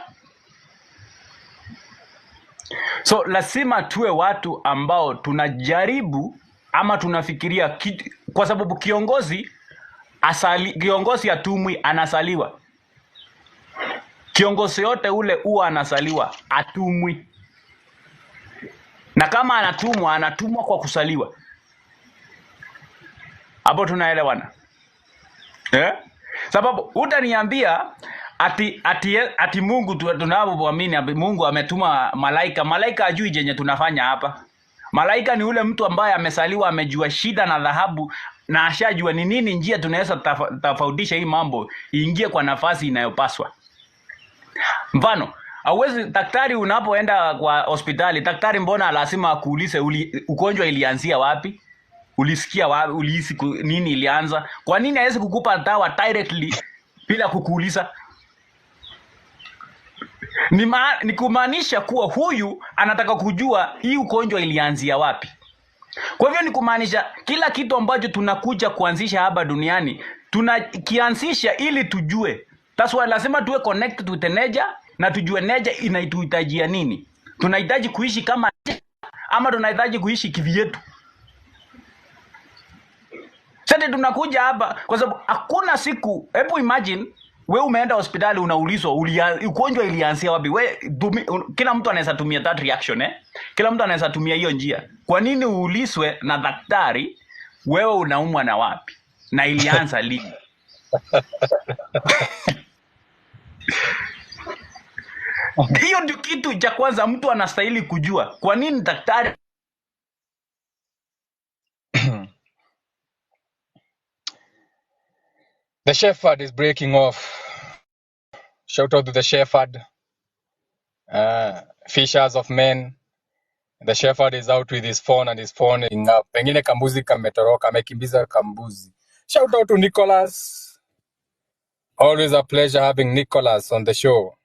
So lazima tuwe watu ambao tunajaribu ama tunafikiria kitu, kwa sababu kiongozi atumwi, anasaliwa. Kiongozi yote ule huwa anasaliwa, atumwi. Na kama anatumwa kwa kusaliwa. Hapo tunaelewana? Sababu utaniambia ati Mungu tunapoamini Mungu ametuma malaika. Malaika ajui jenye tunafanya hapa. Malaika ni ule mtu ambaye amesaliwa, amejua shida na dhahabu na ashajua ni nini njia tunaweza tofautisha hii mambo iingie kwa nafasi inayopaswa. Mfano, hauwezi daktari unapoenda kwa hospitali, daktari mbona lazima akuulize ugonjwa ilianzia wapi? Ulisikia wapi? Ulihisi nini ilianza? Kwa nini hawezi kukupa dawa directly bila kukuuliza? Ni kumaanisha kuwa huyu anataka kujua hii ugonjwa ilianzia wapi. Kwa hivyo ni kumaanisha kila kitu ambacho tunakuja kuanzisha hapa duniani tunakianzisha ili tujue. That's why lazima tuwe connected with the nature na tujue nature inatuhitajia nini. Tunahitaji kuishi kama ama tunahitaji kuishi kivyetu. Sasa tunakuja hapa kwa sababu hakuna siku, hebu imagine wewe umeenda hospitali unaulizwa ugonjwa ilianzia wapi? Kila mtu anaweza tumia that reaction Kila mtu anaweza tumia hiyo njia. Kwa nini uulizwe na daktari wewe unaumwa na wapi? Na ilianza lini? Hiyo ndio kitu cha kwanza mtu anastahili kujua. Kwa nini daktari The shepherd is breaking off. Shout out to the shepherd. Fishers of men. The shepherd is out with his phone and his phone is up. Pengine kambuzi kametoroka, amekimbiza kambuzi. Shout out to Nicholas. Always a pleasure having Nicholas on the show.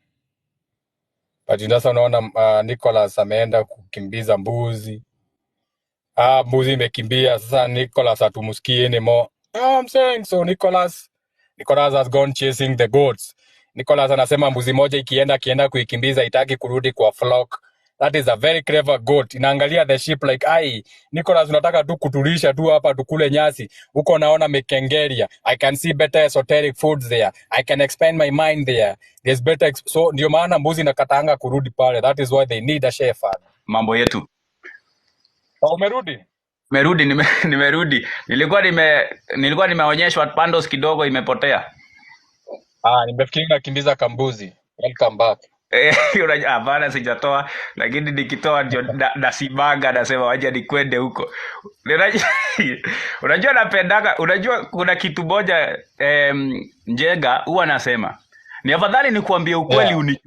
But sasa unaona Nicholas ameenda kukimbiza mbuzi. Mbuzi imekimbia, sasa Nicholas hatumusikii anymore. I'm saying so Nicholas has gone chasing the goats. Nicholas anasema mbuzi moja akienda kuikimbiza itaki kurudi kwa flock. That is a very clever goat. Inaangalia the sheep like, ai, Nicholas unataka tu kutulisha tu hapa tukule nyasi. Huko naona mekengeria. I can see better esoteric foods there. I can expand my mind there. There's better so ndio maana mbuzi nakataanga kurudi pale. That is why they need a shepherd. Mambo yetu. Umerudi? Nimerudi. Nilikuwa nimeonyeshwa pandos kidogo imepotea. Nimefikiri nakimbiza kambuzi. Welcome back. Hapana sijatoa, lakini nikitoa ndio nasibaga nasema waje nikwende huko. Unajua napendaga, unajua kuna kitu moja Njenga huwa nasema. Ni afadhali nikuambie ukweli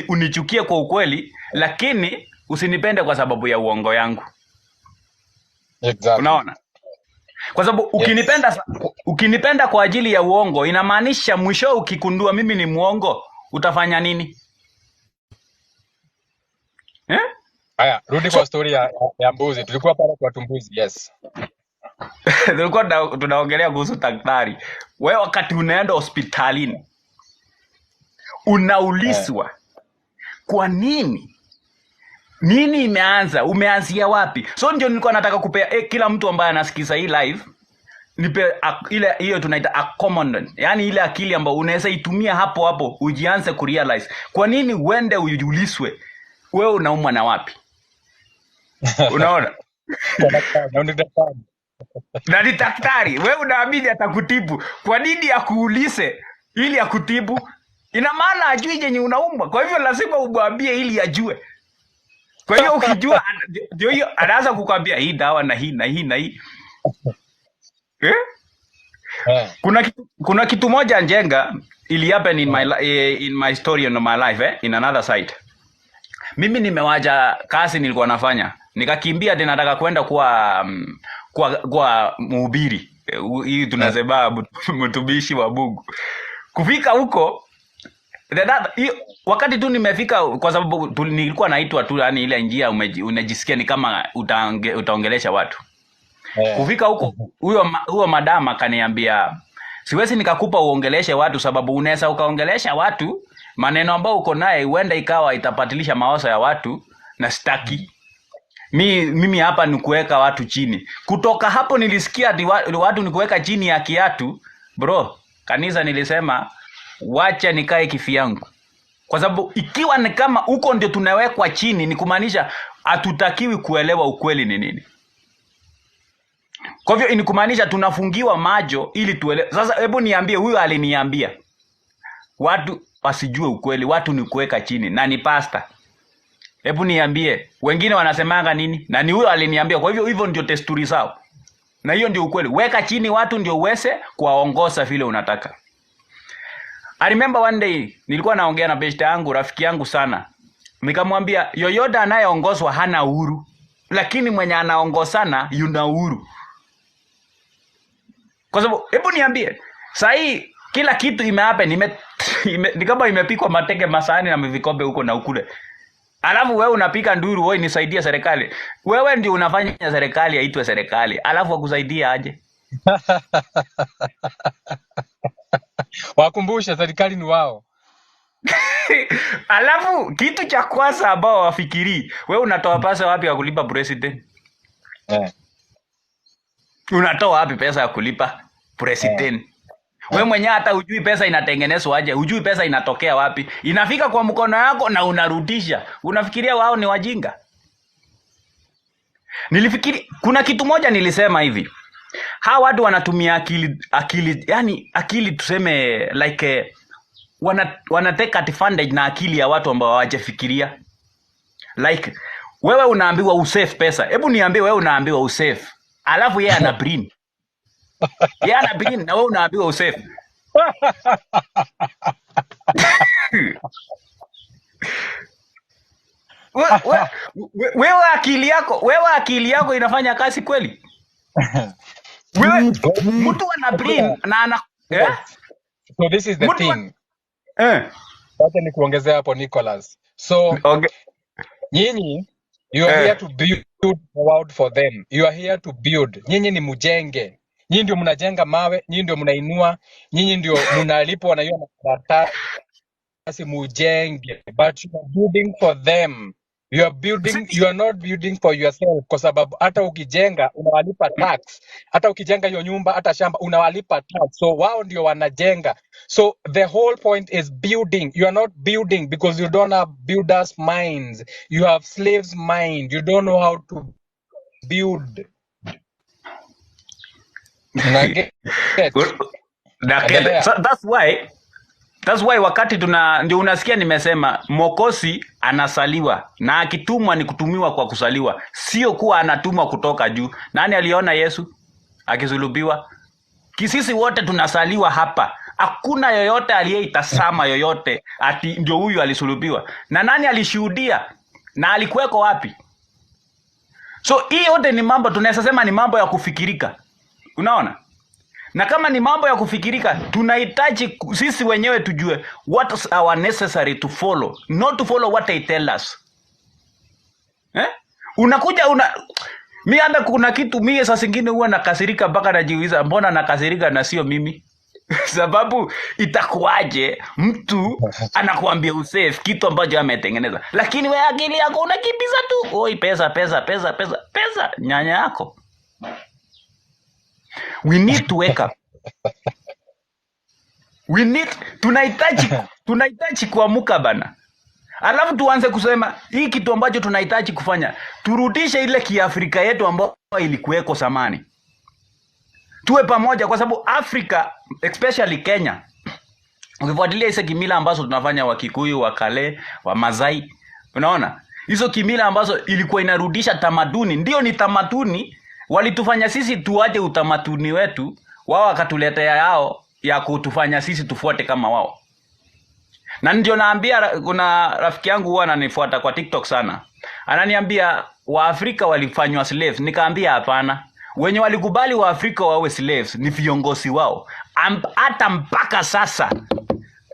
unichukie kwa ukweli, lakini usinipende kwa sababu ya uongo yangu. Exactly. Unaona? Kwa sababu ukinipenda kwa ajili ya uongo inamaanisha mwisho ukikundua mimi ni muongo utafanya nini? Haya, rudi kwa story ya mbuzi. Tulikuwa pale kwa tumbuzi, yes. Tulikuwa tunaongelea kuhusu daktari. Wewe wakati unaenda hospitalini unaulizwa kwa nini? Nini imeanza? Umeanzia wapi? So ndio nilikuwa nataka kupea kila mtu ambaye anasikiza hii live nipe ile hiyo tunaita accommodant. Yaani ile akili ambayo unaweza itumia hapo hapo ujianze kurealize. Kwa nini uende ujiuliswe wewe unaumwa na wapi? Unaona? Na ni daktari, wewe unaamini atakutibu. Kwa nini akuulize ili akutibu? Ina maana ajui yenye unaumwa. Kwa hivyo lazima umwambie ili ajue. Kwa hiyo ukijua ndio hiyo anaanza kukwambia hii dawa na hii na hii na hii. Kuna kitu moja Njenga ili happen in my story and my life in another side. Mimi nimewaja kazi nilikuwa nafanya. Nikakimbia tena nataka kwenda kwa mhubiri. Hii tunasema mtumishi wa Mungu. Kufika huko wakati tu nimefika kwa sababu nilikuwa naitwa tu yani ile njia unajisikia ni kama utaongelesha watu. Kufika huko huyo madama akaniambia siwezi nikakupa uongeleshe watu sababu unaweza ukaongelesha watu maneno ambayo uko naye huenda ikawa itapatilisha mawazo ya watu na sitaki. Mimi hapa ni kuweka watu chini. Kutoka hapo nilisikia watu ni kuweka chini ya kiatu. Bro, kanisa nilisema wacha nikae kifi yangu. Kwa sababu ikiwa ni kama huko ndio tunawekwa chini ni kumaanisha hatutakiwi kuelewa ukweli ni nini. Kwa hivyo inakumaanisha tunafungiwa macho ili tuelewe. Sasa hebu niambie huyu aliniambia watu wasijue ukweli, watu ni kuweka chini na ni pastor. Hebu niambie wengine wanasemanga nini? Na ni huyo aliniambia. Kwa hivyo ndio desturi zao. Na hiyo ndio ukweli. Weka chini watu ndio uweze kuwaongoza vile unataka. I remember one day nilikuwa naongea na best yangu, rafiki yangu sana. Nikamwambia yoyote anayeongozwa hana uhuru, lakini mwenye anaongozana yuna uhuru. Kwa sababu hebu niambie, sasa kila kitu imehappen, ni kama imepikwa mateke masani na vikombe huko na ukule. Alafu wewe unapika nduru, wewe nisaidie serikali. Wewe ndio unafanya serikali aitwe serikali. Alafu wakusaidia aje? Wakumbushe serikali ni wao. Alafu kitu cha kwanza ambao wafikiri, wewe unatoa pesa wapi ya kulipa president? Unatoa wapi pesa ya kulipa president? We mwenyewe hata hujui pesa inatengenezwa aje, hujui pesa inatokea wapi. Inafika kwa mkono yako na unarudisha. Unafikiria wao ni wajinga? Nilifikiri kuna kitu moja nilisema hivi. Hawa watu wanatumia akili yani akili tuseme like wana take advantage na akili ya watu ambao hawajafikiria. Like wewe unaambiwa usave pesa. Hebu niambie wewe unaambiwa usave. Alafu yeye ana bring. Yeye ana bring na wewe unaambiwa usave. Wewe akili yako inafanya kazi kweli? Wewe mtu ana bring na ana So this is the mtu thing. Wacha nikuongezea hapo Nicholas. So okay. Nyinyi you are here to build the world for them. You are here to build. Nyinyi ni mujenge. Nyinyi ndio mnajenga mawe, nyinyi ndio mnainua, nyinyi ndio mnalipwa na hiyo makaratasi mujenge. But you are building for them. You are not building for yourself, kwa sababu hata ukijenga unawalipa tax. Hata ukijenga hiyo nyumba, hata shamba unawalipa tax. So wao ndio wanajenga. So the whole point is building. You are not building because you don't have builders' minds. You have slaves' mind. You don't know how to build. So that's why wakati ndio unasikia nimesema Mokosi anasaliwa na akitumwa ni kutumiwa kwa kusaliwa, sio kuwa anatumwa kutoka juu. Nani aliona Yesu akisulubiwa? Kisisi wote tunasaliwa hapa. Hakuna yoyote aliyeitasama yoyote ati ndio huyu alisulubiwa. Na nani alishuhudia? Na alikuweko wapi? So hii yote ni mambo tunaweza sema ni mambo ya kufikirika. Unaona? Na kama ni mambo ya kufikirika, tunahitaji sisi wenyewe tujue what is our necessary to follow, not to follow what they tell us. Unakuja mimi hata kuna kitu mimi saa zingine huwa nakasirika mpaka najiuliza mbona nakasirika na sio mimi? Sababu itakuaje mtu anakuambia usave kitu ambacho ametengeneza, lakini wewe akili yako unakimbiza tu, oi pesa nyanya yako. We need to wake up. Tunahitaji kuamuka bana. Alafu tuanze kusema hii kitu ambacho tunahitaji kufanya, turudishe ile kiafrika yetu ambayo ilikuweko zamani. Tuwe pamoja kwa sababu Afrika, especially Kenya, ukifuatilia hizo kimila ambazo tunafanya wa Kikuyu, wa Kale, wa Masai, unaona? Hizo kimila ambazo ilikuwa inarudisha tamaduni, ndio ni tamaduni. Walitufanya sisi tuache utamaduni wetu, wao wakatuletea yao ya kutufanya sisi tufuate kama wao. Na ndio naambia, kuna rafiki yangu huwa ananifuata kwa TikTok sana. Ananiambia Waafrika walifanywa slaves. Nikaambia hapana. Wenye walikubali Waafrika wawe slaves ni viongozi wao. Hata mpaka sasa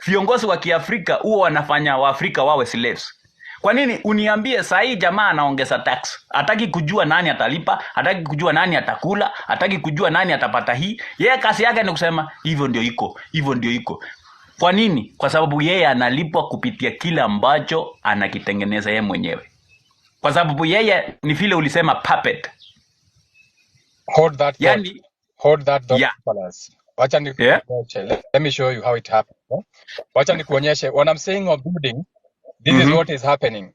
viongozi wa Kiafrika huwa wanafanya Waafrika wawe slaves. Kwa nini uniambie saa hii jamaa anaongeza tax? Hataki kujua nani atalipa, hataki kujua nani atakula, hataki kujua nani atapata hii. Yeye kazi yake ni kusema hivyo ndio iko. Kwa nini? Kwa sababu yeye analipwa kupitia kile ambacho anakitengeneza yeye mwenyewe. Kwa sababu yeye ni vile ulisema puppet. Hold that thought. Yeah. Wacha nikuonyeshe. Let me show you how it happens. Wacha nikuonyeshe. When I'm saying of building, this is what is happening.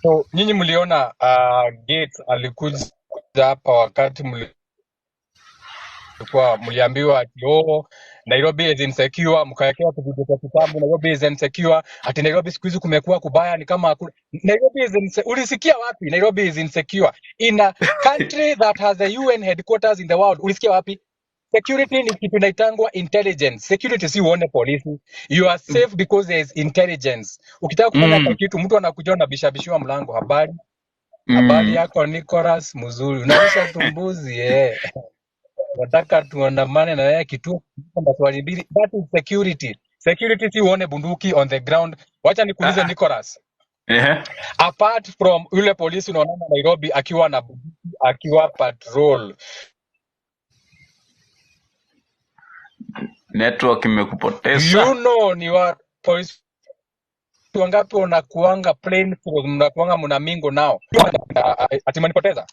So nyinyi mliona Gates alikuja hapa wakati mliambiwa ati Nairobi is insecure, mkaekea video kwa kitabu Nairobi is insecure, ati Nairobi siku hizi kumekuwa kubaya, ni kama Nairobi is ulisikia wapi Nairobi is insecure in a country that has the UN headquarters in the world? Ulisikia wapi? Security ni kitu inaitangwa intelligence. Security si uone polisi. You are safe because there is intelligence. Ukitaka kufanya kitu mtu anakuja na bishabishiwa mlango, habari yako Nicholas mzuri, unaisha tumbuzi nataka tuandamane na wewe kituo maswali mbili. That is security. Security si uone bunduki on the ground. Wacha nikuulize Nicholas. Apart from yule polisi unaona Nairobi akiwa na bunduki, akiwa patrol, network imekupoteza. You know ni wa polisi wangapi wanakuanga plain for mnakuanga mna mingo nao? Ati mnanipoteza?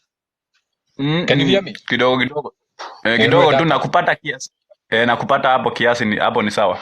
Can you hear me? Kidogo. Niinue Kidogo tu data. nakupata kiasi. Nakupata hapo kiasi hapo ni sawa.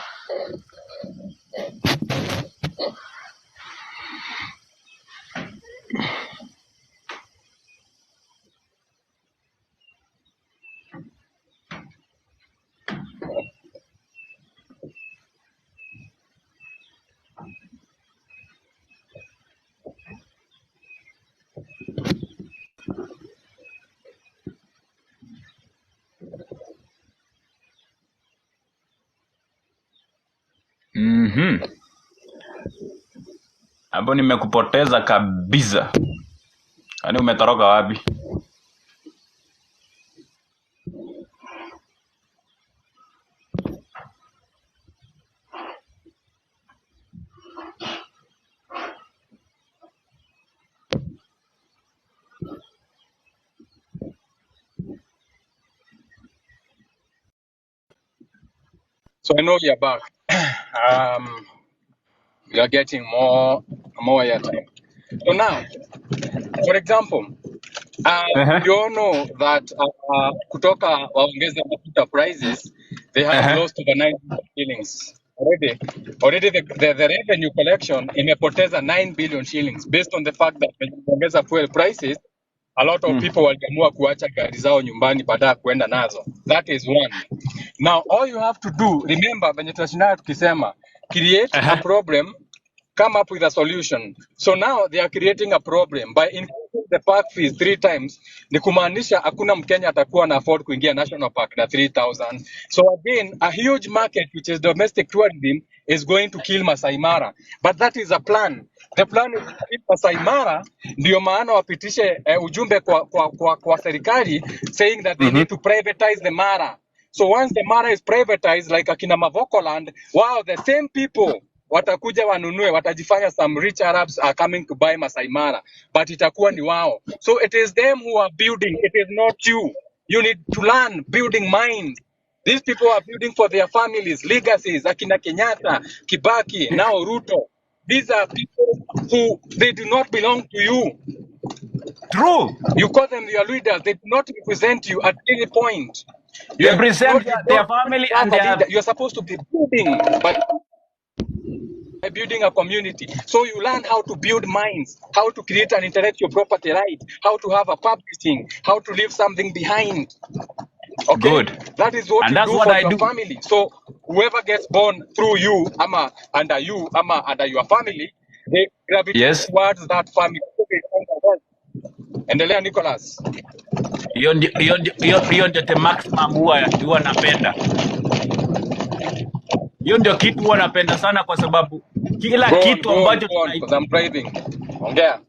Hapo nimekupoteza kabisa. Yaani umetoroka wapi? So I know you're back. You are getting more airtime. So now, for example, you all know that kutoka waongeze mafuta prices, they have lost over 9 shillings already. Already the revenue collection imepoteza 9 billion shillings based on the fact that when waongeza fuel prices, a lot of people waliamua kuacha gari zao nyumbani baada ya kuenda nazo. That is one. Now all you have to do, remember venye tunashinda tukisema, create a problem, come up with a solution. So now they are creating a problem by increasing the park fees 3 times. Ni kumaanisha hakuna Mkenya atakuwa na afford kuingia national park na 3,000. So again, a huge market which is domestic tourism is going to kill Masai Mara. But that is a plan. The plan is to kill Masai Mara, ndio maana wapitishe ujumbe kwa serikali saying that they need to privatize the Mara. So once the Mara is privatized, like akina Mavokoland, wow, the same people watakuja wanunue, watajifanya some rich Arabs are coming to buy Masai Mara, but itakuwa ni wao. So it is them who are building, it is not you. You need to learn building minds. These people are building for their families, legacies, akina Kenyatta, Kibaki, now Ruto. These are people who, they do not belong to you. True. You call them your leaders, they do not represent you at any point. You represent their family and their... You're supposed to be building, but building a community. So you learn how to build minds, how to create an intellectual property right, how to have a publishing, how to leave something behind. Okay? Good. That is what And you that's do what for I your do. family. So whoever gets born through you, under your family, they gravitate towards that family. Endelea Nicholas. Hiyo ndio the maximum huwa napenda. Hiyo ndio kitu huwa napenda sana kwa sababu kila kitu ambacho I'm driving. Ongea.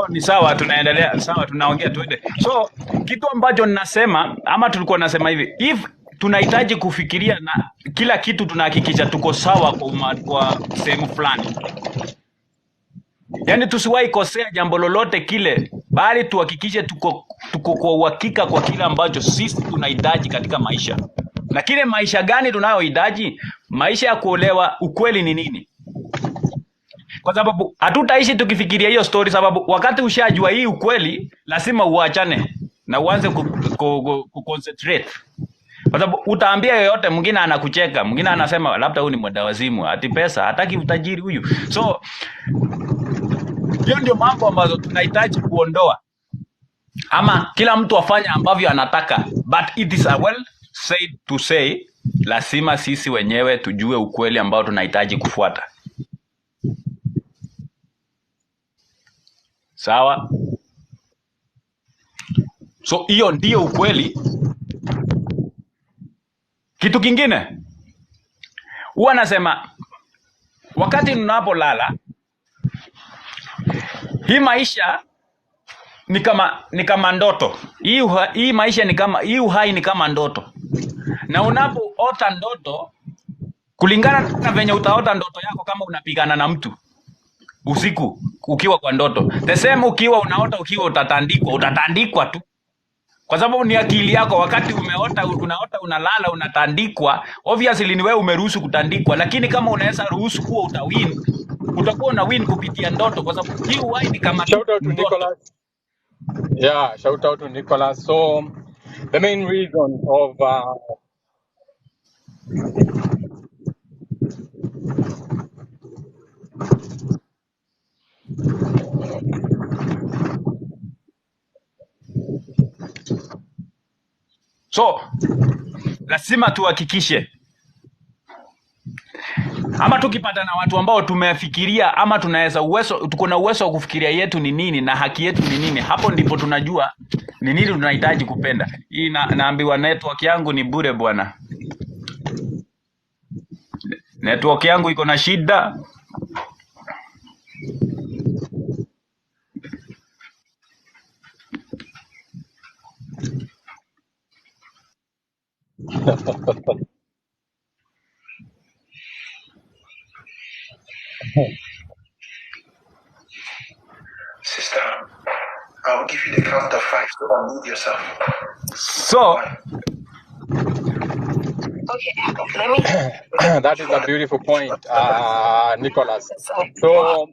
Ni sawa, tunaendelea. Sawa, tunaongea tuende. So kitu ambacho ninasema ama tulikuwa nasema hivi, if tunahitaji kufikiria na kila kitu tunahakikisha tuko sawa kwa sehemu fulani. Yaani tusiwahi kosea jambo lolote kile, bali tuhakikishe tuko kwa uhakika kwa kile ambacho sisi tunahitaji katika maisha. Na kile maisha gani tunayohitaji? Maisha ya kuolewa, ukweli ni nini? Kwa sababu hatutaishi tukifikiria hiyo story, sababu wakati ushajua hii ukweli, lazima uachane na uanze kuconcentrate. Kwa sababu utaambia yoyote, mwingine anakucheka, mwingine anasema labda huyu ni mwendawazimu, ati pesa, hataki utajiri huyu. So hiyo ndio mambo ambazo tunahitaji kuondoa. Ama kila mtu afanye ambavyo anataka, but it is a well said to say, lazima sisi wenyewe tujue ukweli ambao tunahitaji kufuata. Sawa? So hiyo ndio ukweli. Kitu kingine huwa nasema, wakati ninapolala, hii maisha ni kama ndoto. Hii maisha ni kama, hii uhai ni kama ndoto. Na unapoota ndoto, kulingana na venye utaota ndoto yako, kama unapigana na mtu usiku ukiwa kwa ndoto, the same ukiwa unaota ukiwa utatandikwa tu. Kwa sababu ni akili yako. Wakati unaota unalala unatandikwa, obviously ni wewe umeruhusu kutandikwa. Lakini kama unaweza ruhusu kuwa utawin, utakuwa una win kupitia ndoto, kwa sababu hii uhai ni kama shout out to Nicholas. Yeah, shout out to Nicholas. So The main reason of So lazima tuhakikishe, ama tukipata na watu ambao tumefikiria ama tunaweza tuko na uwezo wa kufikiria yetu ni nini na haki yetu ni nini, hapo ndipo tunajua ni nini tunahitaji kupenda. Hii naambiwa network yangu ni bure bwana, network yangu iko na shida. Sister, I'll give you the count of 5 so unmute yourself. So Okay, let me. that is a beautiful point, Nicholas. So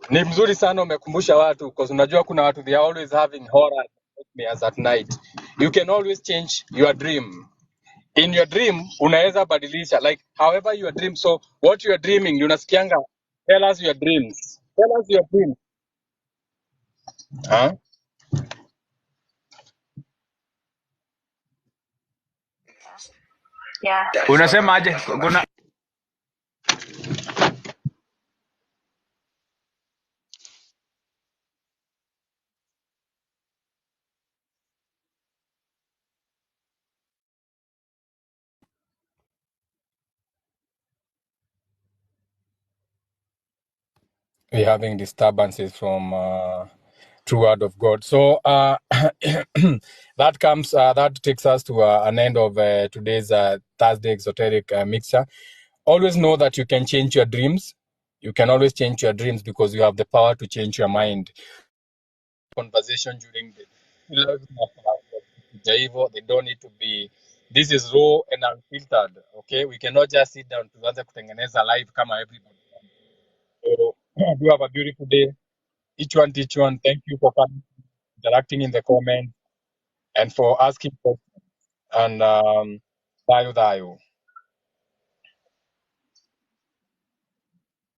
ni mzuri sana umekumbusha watu, because unajua kuna watu they are always having horror nightmares at night. You can always change your dream. In your dream unaweza badilisha, like however your dream. So what you are dreaming, unasikianga, tell us your dreams. Tell us your dreams. Huh? Yeah. unasema aje? Kuna we're having disturbances from True Word of God. So that takes us to an end of today's Thursday Exoteric Mixture. Always know that you can change your dreams. You can always change your dreams because you have the power to change your mind. Conversation during the they don't need to be, this is raw and unfiltered. Okay, we cannot just sit down tuanze kutengeneza live kama everybody. So do have a beautiful day. Each one teach one. Thank you for coming, interacting in the comments, and for asking questions. And dayo.